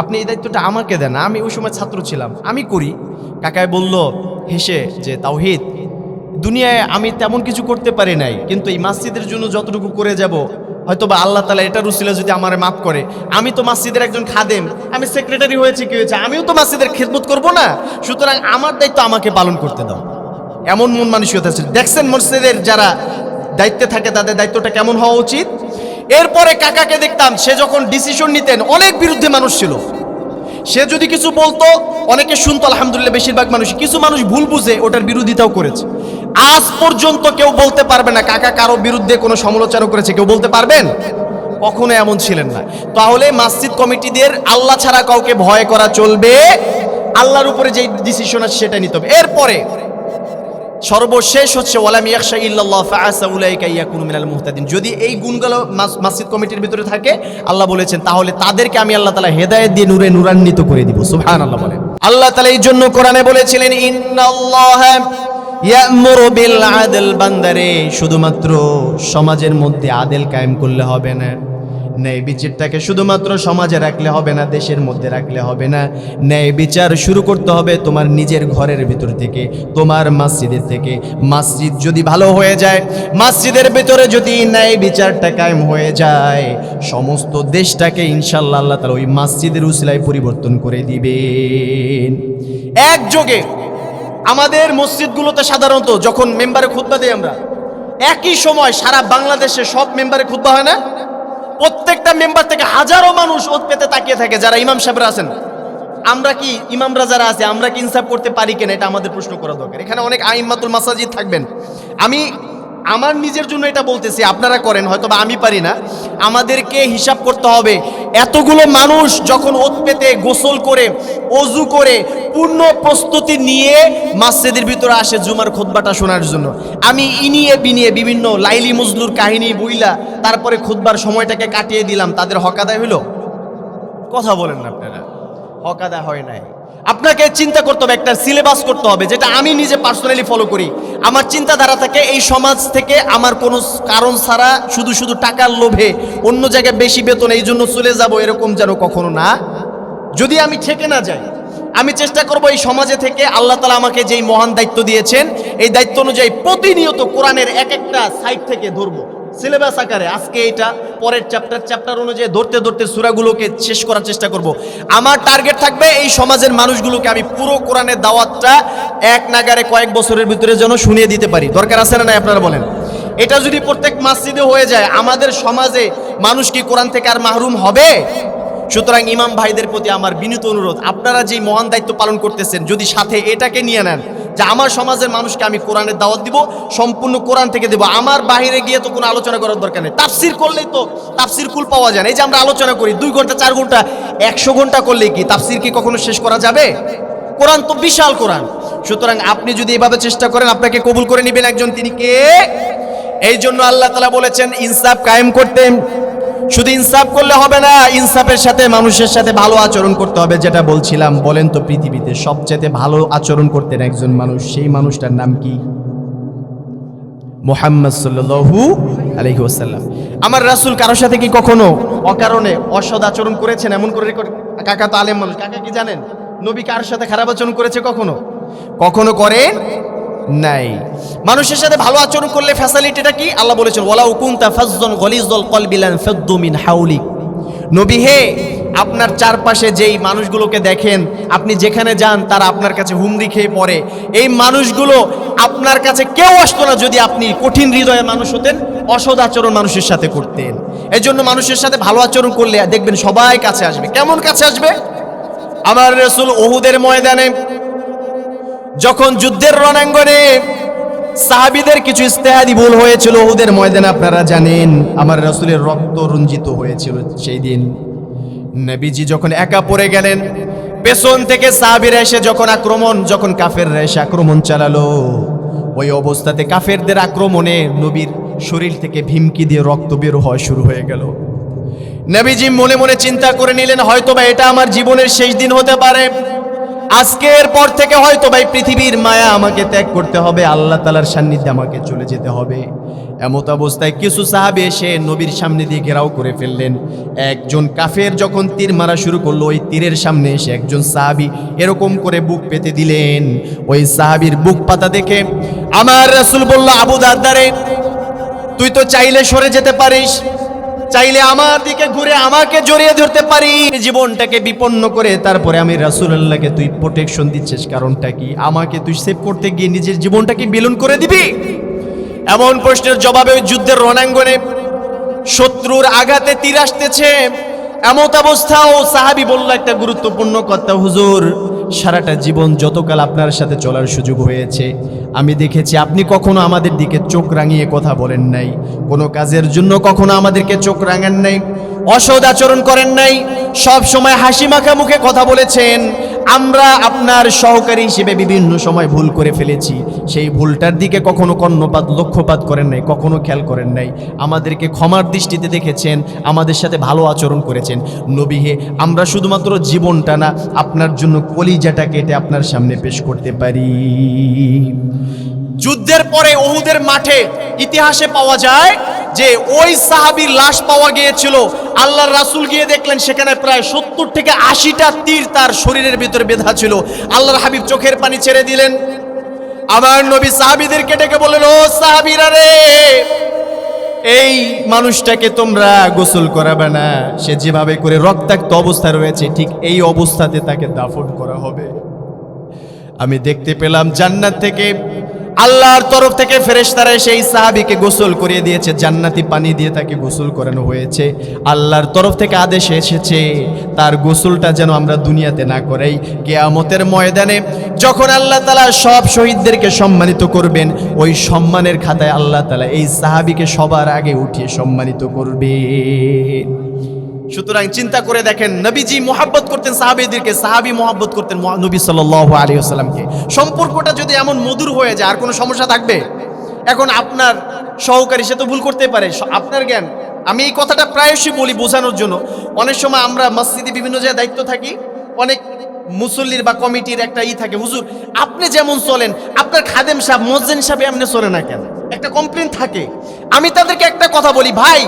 আপনি এই দায়িত্বটা আমাকে দেন, আমি ওই সময় ছাত্র ছিলাম, আমি করি। কাকায় বলল হেসে যে তাওহীদ, দুনিয়ায় আমি তেমন কিছু করতে পারি নাই, কিন্তু এই মসজিদের জন্য যতটুকু করে যাব, হয়তো বা আল্লাহ তাআলা এটার উসিলা যদি আমারে মাফ করে, আমি তো মসজিদের একজন খাদেম, আমি সেক্রেটারি হয়েছি, কি হয়েছে, আমিও তো মসজিদের খেদমত করব না, সুতরাং আমার দায়িত্ব আমাকে পালন করতে দাও। এমন মন মানসিকতা ছিল। দেখছেন মসজিদের যারা দায়িত্বে থাকে তাদের দায়িত্বটা কেমন হওয়া উচিত। এরপরে কাকাকে দেখতাম সে যখন ডিসিশন নিতেন, অনেক বিরুদ্ধে মানুষ ছিল, সে যদি কিছু বলতো অনেকে শুনতো, আলহামদুলিল্লাহ বেশিরভাগ মানুষ, কিছু মানুষ ভুল বুঝে ওটার বিরোধিতাও করেছে। আজ পর্যন্ত কেউ বলতে পারবে না কাকা কারো বিরুদ্ধে কোনো সমালোচনা করেছে, কেউ বলতে পারবেন? কখনো এমন ছিলেন না। তাহলে মসজিদ কমিটিদের আল্লাহ ছাড়া কাউকে ভয় করা চলবে, আল্লাহর উপরে যে ডিসিশন আছে সেটা নিতে হবে। এরপরে সর্বশেষ হচ্ছে ওয়ালাম ইয়াখশা ইল্লাল্লাহ ফাআসা উলাইকা ইয়াকুনু মিনাল মুহতাদিন। যদি এই গুণগুলো মসজিদ কমিটির ভিতরে থাকে, আল্লাহ বলেছেন তাহলে তাদেরকে আমি আল্লাহ তাআলা হেদায়েত দিয়ে নূরে নূরান্বিত করে দিব। সুবহানাল্লাহ বলেন। আল্লাহ তাআলা এই জন্য কোরআনে বলেছিলেন ইন্নাল্লাহা ইয়া'মুরু বিল আদল। বান্দারে শুধুমাত্র সমাজের মধ্যে আদেল কায়েম করলে হবে না, ন্যায় বিচারটাকে শুধুমাত্র সমাজে রাখলে হবে না, দেশের মধ্যে রাখলে হবে না। ন্যায় বিচার শুরু করতে হবে তোমার নিজের ঘরের ভিতর থেকে, তোমার মসজিদের থেকে। মসজিদ যদি ভালো হয়ে যায়, মসজিদের ভিতরে যদি ন্যায় বিচারটা কায়েম হয়ে যায়, সমস্ত দেশটাকে ইনশাআল্লাহ আল্লাহ তাআলা ওই মসজিদের উসিলায় পরিবর্তন করে দিবেন। একযোগে আমাদের মসজিদগুলোতে সাধারণত যখন মেম্বারে খুতবা দেই আমরা, একই সময় সারা বাংলাদেশে সব মেম্বারে খুতবা হয় না, প্রত্যেকটা মেম্বার থেকে হাজারো মানুষ ওত পেতে তাকিয়ে থাকে যারা ইমাম সাহেবরা আছেন। আমরা কি ইমামরা যারা আছে আমরা কি ইনসাফ করতে পারি কিনা, এটা আমাদের প্রশ্ন করা দরকার। এখানে অনেক আইম্মাতুল মাসাজিদ থাকবেন, আমি আমার নিজের জন্য এটা বলতেছি, আপনারা করেন হয়তো বা আমি পারি না। আমাদেরকে হিসাব করতে হবে, এতগুলো মানুষ যখন ওত পেতে গোসল করে অজু করে পূর্ণ প্রস্তুতি নিয়ে মসজিদের ভিতরে আসে জুমার খুতবাটা শোনার জন্য, আমি ইনিয়ে বিনিয়ে বিভিন্ন লাইলি মজলুর কাহিনী বইলা তারপরে খুতবার সময়টাকে কাটিয়ে দিলাম, তাদের হক আদায় হইল? কথা বলেন না আপনারা, হক আদায় হয় নাই। আপনাকে চিন্তা করতে হবে, একটা সিলেবাস করতে হবে, যেটা আমি নিজে পার্সোনালি ফলো করি। আমার চিন্তাধারা থেকে এই সমাজ থেকে আমার কোনো কারণ ছাড়া শুধু শুধু টাকার লোভে অন্য জায়গায় বেশি বেতন এই জন্য চলে যাব, এরকম যেন কখনো না। যদি আমি ঠেকে না যাই, আমি চেষ্টা করব এই সমাজে থেকে আল্লাহ তাআলা আমাকে যেই মহান দায়িত্ব দিয়েছেন, এই দায়িত্ব অনুযায়ী প্রতিনিয়ত কোরআনের এক একটা সাইড থেকে ধরবো সিলেবাস আকারে। আজকে এটা পরের চ্যাপ্টার অনুযায়ী ধরতে ধরতে সূরাগুলোকে শেষ করার চেষ্টা করব। আমার টার্গেট থাকবে এই সমাজের মানুষগুলোকে আমি পুরো কোরআনের দাওয়াতটা এক নাগারে কয়েক বছরের ভিতরে যেন শুনিয়ে দিতে পারি। দরকার আছে না নাই আপনারা বলেন? এটা যদি প্রত্যেক মসজিদে হয়ে যায়, আমাদের সমাজে মানুষ কি কোরআন থেকে আর মাহরুম হবে? সুতরাং ইমাম ভাইদের প্রতি আমার বিনীত অনুরোধ, আপনারা যেই মহান দায়িত্ব পালন করতেছেন, যদি সাথে এটাকে নিয়ে নেন যে আমার সমাজের মানুষকে আমি কোরআনের দাওয়াত দিব, সম্পূর্ণ কোরআন থেকে দেব। আমার বাইরে গিয়ে তো কোনো আলোচনা করার দরকার নেই। তাফসির করলেই তো তাফসির কুল পাওয়া যায় না। এই যে আমরা আলোচনা করি 2 ঘন্টা 4 ঘন্টা 100 ঘন্টা করলেই কি তাফসির কি কখনো শেষ করা যাবে? কোরআন তো বিশাল কোরআন। সুতরাং আপনি যদি এভাবে চেষ্টা করেন, আপনাকে কবুল করে নেবেন একজন, তিনি কে? এই জন্য আল্লাহ তাআলা বলেছেন ইনসাফ কায়েম করতে। শুধু ইনসাফ করলে হবে না, ইনসাফের সাথে মানুষের সাথে ভালো আচরণ করতে হবে। যেটা বলছিলাম, বলেন তো পৃথিবীতে সবচেয়ে ভালো আচরণ করতেন একজন মানুষ, সেই মানুষটার নাম কি? মুহাম্মদ সাল্লাল্লাহু আলাইহি ওয়াসাল্লাম। আমার রাসূল কারোর সাথে কি কখনো অকারণে অসৎ আচরণ করেছেন? এমন করে কাকা তো আলেম মানুষ, কাকা কি জানেন নবী কারোর সাথে খারাপ আচরণ করেছে কখনো? কখনো করেন নাই। মানুষের সাথে ভালো আচরণ করলে ফ্যাসিলিটিটা কি? আল্লাহ বলেছেন ওয়ালাউ কুনতা ফাযযান গলিযাল কলবি লান ফাদ্দু মিন হাওলিক। নবী হে, আপনার চারপাশে যেই মানুষগুলোকে দেখেন, আপনি যেখানে যান তারা আপনার কাছে হুমড়ি খেয়ে পড়ে। এই মানুষগুলো আপনার কাছে কেউ আসতো না যদি আপনি কঠিন হৃদয়ের মানুষ হতেন, অসৎ আচরণ মানুষের সাথে করতেন। এই জন্য মানুষের সাথে ভালো আচরণ করলে দেখবেন সবাই কাছে আসবে। কেমন কাছে আসবে? আমার রাসূল উহুদের ময়দানে যখন যুদ্ধের রণাঙ্গনে সাহাবীদের কিছু ইজতিহাদি ভুল হয়েছিল উহুদের ময়দানে, আপনারা জানেন আমার রাসূলের রক্ত রঞ্জিত হয়েছিল সেই দিন। নবীজি যখন একা পড়ে গেলেন, পেছন থেকে সাহাবীরা এসে যখন কাফেররা এসে আক্রমণ চালালো, ওই অবস্থাতে কাফেরদের আক্রমণে নবীর শরীর থেকে ভিমকি দিয়ে রক্ত বের হওয়া শুরু হয়ে গেল। নবীজি মনে মনে চিন্তা করে নিলেন, হয়তোবা এটা আমার জীবনের শেষ দিন হতে পারে। আজকের পর থেকে হয়তো ভাই পৃথিবীর মায়া আমাকে ত্যাগ করতে হবে, আল্লাহ তাআলার সান্নিধ্যে আমাকে চলে যেতে হবে। এমত অবস্থায় কিছু সাহাবী এসে নবীর সামনে দিয়ে ঘেরাও করে ফেললেন। একজন কাফের যখন তীর মারা শুরু করলো, ওই তীরের সামনে এসে একজন সাহাবী এরকম করে বুক পেতে দিলেন। ওই সাহাবীর বুক পাতা দেখে আমার রাসূল বলল, আবু দারদারে, তুই তো চাইলে সরে যেতে পারিস, চাইলে আমার দিকে ঘুরে আমাকে জড়িয়ে ধরতে পারি, জীবনটাকে বিপন্ন করে তারপরে আমি রাসূলুল্লাহকে তুই প্রোটেকশন দিচ্ছিস, কারণটা কি? আমাকে তুই সেভ করতে গিয়ে নিজের জীবনটাকে বিলীন করে দিবি? এমন প্রশ্নের জবাবে ওই যুদ্ধের রণাঙ্গনে শত্রুর আঘাতে তীর আসতেছে। এমত অবস্থাও সাহাবী বলল একটা গুরুত্বপূর্ণ কথা, হুজুর সারাটা জীবন যতকাল আপনার সাথে চলার সুযোগ হয়েছে আমি দেখেছি আপনি কখনো আমাদের দিকে চোখ রাঙিয়ে কথা বলেন নাই, কোনো কাজের জন্য কখনো আমাদেরকে চোখ রাঙান নাই, অসৎ আচরণ করেন নাই, সব সময় হাসি মাখা মুখে কথা বলেছেন। আমরা আপনার সহকারী হিসেবে বিভিন্ন সময় ভুল করে ফেলেছি, সেই ভুলটার দিকে কখনো কর্ণপাত লক্ষ্যপাত করেন নাই, কখনো খেয়াল করেন নাই, আমাদেরকে ক্ষমার দৃষ্টিতে দেখেছেন, আমাদের সাথে ভালো আচরণ করেছেন। নবী হে, আমরা শুধুমাত্র জীবনটা না আপনার জন্য কলিজাটা কেটে আপনার সামনে পেশ করতে পারি। যুদ্ধের পরে উহুদের মাঠে ইতিহাসে পাওয়া যায় যে ওই সাহাবীর লাশ পাওয়া গিয়েছিল। আল্লাহর রাসূল গিয়ে দেখলেন সেখানে প্রায় 70 থেকে 80টা তীর তার শরীরের ভিতরে বেঁধা ছিল। আল্লাহর হাবিব চোখের পানি ছেড়ে দিলেন। আমার নবী সাহাবীদেরকে ডেকে বললেন, ও সাহাবীরা রে, এই মানুষটাকে তোমরা গোসল করাবে না, সে যেভাবে করে রক্তাক্ত অবস্থায় রয়েছে ঠিক এই অবস্থাতে তাকে দাফন করা হবে। আমি দেখতে পেলাম জান্নাত থেকে আল্লাহর তরফ থেকে ফেরেশতারা সেই সাহাবীকে গোসল করিয়ে দিয়েছে, জান্নাতি পানি দিয়ে তাকে গোসল করানো হয়েছে। আল্লাহর তরফ থেকে আদেশ এসেছে তার গোসলটা যেন আমরা দুনিয়াতে না করাই, কিয়ামতের ময়দানে যখন আল্লাহ তাআলা সব শহীদদেরকে সম্মানিত করবেন, ওই সম্মানের খাতায় আল্লাহ তাআলা এই সাহাবীকে সবার আগে উঠিয়ে সম্মানিত করবেন। সুতরাং চিন্তা করে দেখেন, নবীজি মোহাব্বত করতেন সাহাবীদেরকে, সাহাবী মোহাব্বত করতেন নবী সাল্লাল্লাহু আলাইহি ওয়াসাল্লামকে। সম্পর্কটা যদি এমন মধুর হয়ে যায় আর কোনো সমস্যা থাকবে? এখন আপনার সহকারী সে তো ভুল করতে পারে, আপনার জ্ঞান, আমি এই কথাটা প্রায়শই বলি বোঝানোর জন্য। অনেক সময় আমরা মসজিদে বিভিন্ন জায়গায় দায়িত্ব থাকি, অনেক মুসল্লির বা কমিটির একটা থাকে, হুজুর আপনি যেমন চলেন আপনার খাদেম সাহেব মুয়াজ্জিন সাহেব এমনি চলে না কেন, একটা কমপ্লেইন থাকে। আমি তাদেরকে একটা কথা বলি, ভাই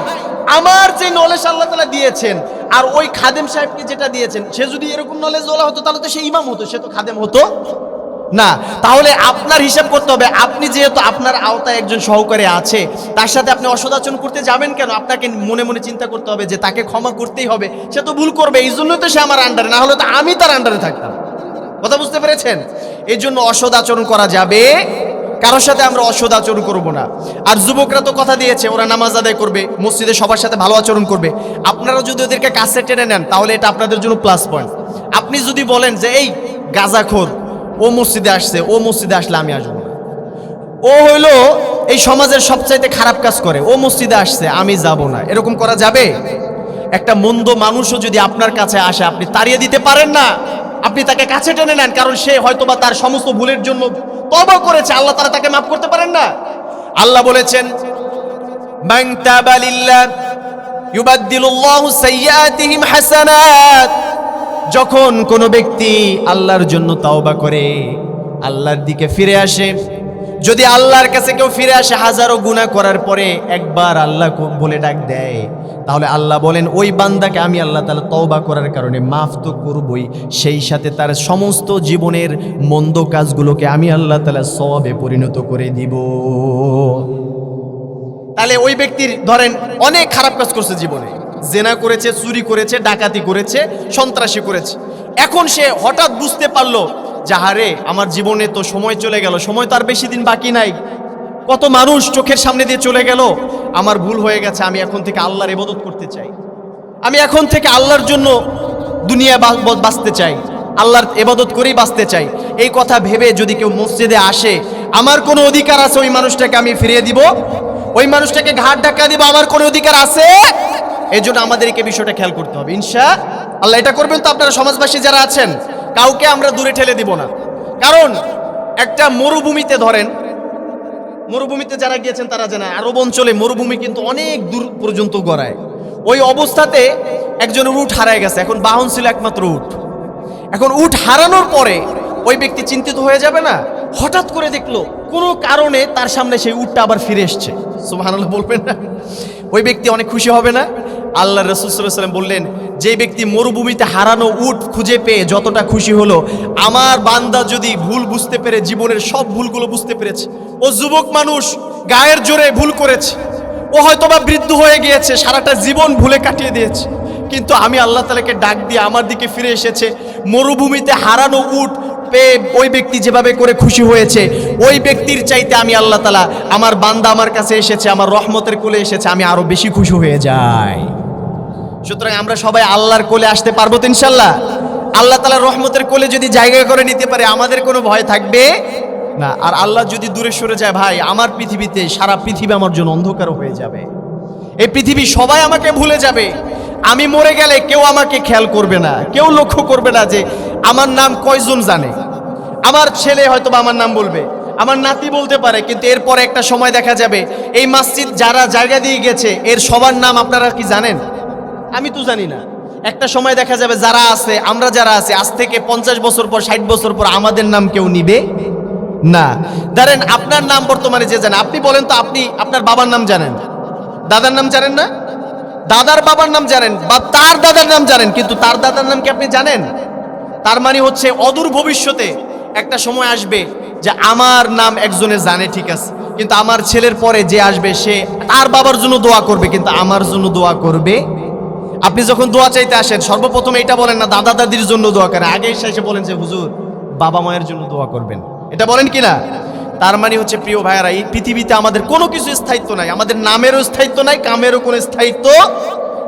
আমার যে নলেজ আল্লাহ তাআলা দিয়েছেন আর ওই খাদেম সাহেবকে যেটা দিয়েছেন, সে যদি এরকম নলেজ ওলা হতো তাহলে তো সে ইমাম হতো, সে তো খাদেম হতো না। তাহলে আপনার হিসাব করতে হবে, আপনি যেহেতু আপনার আওতায় একজন সহকারী আছে তার সাথে আপনি অসদাচরণ করতে যাবেন কেন? আপনাকে মনে মনে চিন্তা করতে হবে যে তাকে ক্ষমা করতেই হবে, সে তো ভুল করবে, এই জন্য তো সে আমার আন্ডারে, না হলে তো আমি তার আন্ডারে থাকতাম। কথা বুঝতে পেরেছেন? এই জন্য অসদাচরণ করা যাবে, কারোর সাথে আমরা অসৎ আচরণ করবো না। আর যুবকরা তো কথা দিয়েছে ওরা নামাজ আদায় করবে, মসজিদে সবার সাথে ভালো আচরণ করবে। আপনারা যদি ওদেরকে কাছে টেনে নেন তাহলে এটা আপনাদের জন্য প্লাস পয়েন্ট। আপনি যদি বলেন যে এই গাঁজাখোর ও মসজিদে আসছে, ও মসজিদে আসলে আমি আসবো না, ও হইলো এই সমাজের সবচাইতে খারাপ কাজ করে, ও মসজিদে আসছে আমি যাব না, এরকম করা যাবে? একটা মন্দ মানুষও যদি আপনার কাছে আসে আপনি তাড়িয়ে দিতে পারেন না, আপনি তাকে কাছে টেনে নেন, কারণ সে হয়তোবা তার সমস্ত ভুলের জন্য তওবা করেছে, আল্লাহ তাআলা তাকে মাফ করতে পারেন না? আল্লাহ বলেছেন, মান তাবা লিল্লাহ ইউবাদদিলুল্লাহু সাইয়্যাতিহিম হাসানাত। যখন কোনো ব্যক্তি আল্লাহর জন্য তওবা করে, আল্লাহর দিকে ফিরে আসে, যদি আল্লাহর কাছে কেউ ফিরে আসে হাজারো গুনাহ করার পরে একবার আল্লাহ বলে ডাক দেয়, তাহলে আল্লাহ বলেন ওই বান্দাকে আমি আল্লাহ তাআলা তওবা করার কারণে মাফ তো করবই, সেই সাথে তার সমস্ত জীবনের মন্দ কাজগুলোকে আমি আল্লাহ তাআলা সওয়াবে পরিণত করে দিব। তাহলে ওই ব্যক্তির ধরেন অনেক খারাপ কাজ করছে জীবনে, জেনা করেছে, চুরি করেছে, ডাকাতি করেছে, সন্ত্রাসী করেছে, এখন সে হঠাৎ বুঝতে পারলো যাহারে আমার জীবনে তো সময় চলে গেল, সময় তো আর বেশি দিন বাকি নাই, কত মানুষ চোখের সামনে দিয়ে চলে গেল, আমার ভুল হয়ে গেছে, আমি এখন থেকে আল্লাহর ইবাদত করতে চাই, আমি এখন থেকে আল্লাহর জন্য দুনিয়া বাঁচতে চাই, আল্লাহর ইবাদত করেই বাঁচতে চাই। এই কথা ভেবে যদি কেউ মসজিদে আসে, আমার কোনো অধিকার আছে ওই মানুষটাকে আমি ফিরিয়ে দিব, ওই মানুষটাকে ঘাট ধাক্কা দিব, আমার কোনো অধিকার আছে? এই জন্য আমাদেরকে বিষয়টা খেয়াল করতে হবে। ইনশাআল্লাহ এটা করবেন তো আপনারা সমাজবাসী যারা আছেন, কাউকে আমরা দূরে ঠেলে দিব না। কারণ একটা মরুভূমিতে ধরেন, মরুভূমিতে যারা গিয়েছেন তারা জানেন, আরব অঞ্চলে মরুভূমি কিন্তু অনেক দূর পর্যন্ত গড়ায়। ওই অবস্থাতে একজনের উট হারায় গেছে, এখন বাহন ছিল একমাত্র উট। এখন উট হারানোর পরে ওই ব্যক্তি চিন্তিত হয়ে যাবে না? হঠাৎ করে দেখলো কোনো কারণে তার সামনে সেই উটটা আবার ফিরে এসছে, সুবহানাল্লাহ বলবেন না? ওই ব্যক্তি অনেক খুশি হবে না? আল্লাহ রাসূল সাল্লাল্লাহু আলাইহি ওয়াসাল্লাম বললেন, যে ব্যক্তি মরুভূমিতে হারানো উট খুঁজে পেয়ে যতটা খুশি হলো, আমার বান্দা যদি ভুল বুঝতে পেরে জীবনের সব ভুলগুলো বুঝতে পেরেছে, ও যুবক মানুষ গায়ের জোরে ভুল করেছে, ও হয়তোবা বৃদ্ধ হয়ে গিয়েছে, সারাটা জীবন ভুলে কাটিয়ে দিয়েছে, কিন্তু আমি আল্লাহ তাআলাকে ডাক দিয়ে আমার দিকে ফিরে এসেছে, মরুভূমিতে হারানো উট পেয়ে ওই ব্যক্তি যেভাবে করে খুশি হয়েছে, ওই ব্যক্তির চাইতে আমি আল্লাহ তাআলা, আমার বান্দা আমার কাছে এসেছে, আমার রহমতের কোলে এসেছে, আমি আরো বেশি খুশি হয়ে যাই। সুতরাং আমরা সবাই আল্লাহর কোলে আসতে পারবো তো ইনশাল্লাহ? আল্লাহ তাআলা রহমতের কোলে যদি জায়গা করে নিতে পারে, আমাদের কোনো ভয় থাকবে না। আর আল্লাহ যদি দূরে সরে যায়, ভাই আমার পৃথিবীতে, সারা পৃথিবী আমার জন্য অন্ধকার হয়ে যাবে। এই পৃথিবী সবাই আমাকে ভুলে যাবে। আমি মরে গেলে কেউ আমাকে খেয়াল করবে না, কেউ লক্ষ্য করবে না যে আমার নাম কয়জন জানে। আমার ছেলে হয়তো বা আমার নাম বলবে, আমার নাতি বলতে পারে, কিন্তু এরপর একটা সময় দেখা যাবে এই মসজিদ যারা জায়গা দিয়ে গেছে এর সবার নাম আপনারা কি জানেন? আমি তো জানি না। একটা সময় দেখা যাবে যারা আছে, আমরা যারা আছে, আজ থেকে 50 বছর পর, 60 বছর পর আমাদের নাম কেউ নিবে না। ধরেন আপনার নাম বর্তমানে যে জানে, আপনি বলেন তো, আপনি আপনার বাবার নাম জানেন, দাদার নাম জানেন না? দাদার বাবার নাম জানেন বা তার দাদার নাম জানেন, কিন্তু তার দাদার নাম কি আপনি জানেন? তার মানে হচ্ছে অদূর ভবিষ্যতে একটা সময় আসবে যে আমার নাম একজনে জানে, ঠিক আছে, কিন্তু আমার ছেলের পরে যে আসবে সে তার বাবার জন্য দোয়া করবে, কিন্তু আমার জন্য দোয়া করবে। আপনি যখন দোয়া চাইতে আসেন, সর্বপ্রথম এটা বলেন না দাদা দাদির জন্য দোয়া করেন, আগে এসে বলেন যে হুজুর বাবা মায়ের জন্য দোয়া করবেন, এটা বলেন কিনা? তার মানে হচ্ছে প্রিয় ভাইয়েরা, এই পৃথিবীতে আমাদের কোনো কিছু স্থায়িত্ব নাই, আমাদের নামেরও স্থায়িত্ব নাই, কামেরও কোনো স্থায়িত্ব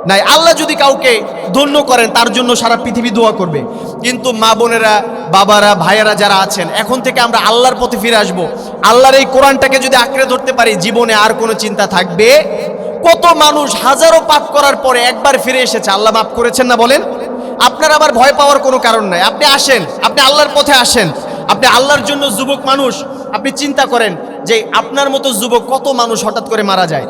নাই। আল্লাহ যদি কাউকে ধন্য করেন তার জন্য সারা পৃথিবী দোয়া করবে। কিন্তু মা বোনেরা, বাবারা, ভাইয়েরা যারা আছেন, এখন থেকে আমরা আল্লাহর পথে ফিরে আসব। আল্লাহর এই কোরআনটাকে যদি আঁকড়ে ধরতে পারি, জীবনে আর কোনো চিন্তা থাকবে। কত মানুষ হাজারো পাপ করার পরে একবার ফিরে এসেছে, আল্লাহ মাফ করেছেন না বলেন? আপনার আবার ভয় পাওয়ার কোনো কারণ নাই। আপনি আসেন, আপনি আল্লাহর পথে আসেন, আপনি আল্লাহর জন্য যুবক মানুষ, আপনি চিন্তা করেন যে আপনার মতো যুবক কত মানুষ হঠাৎ করে মারা যায়।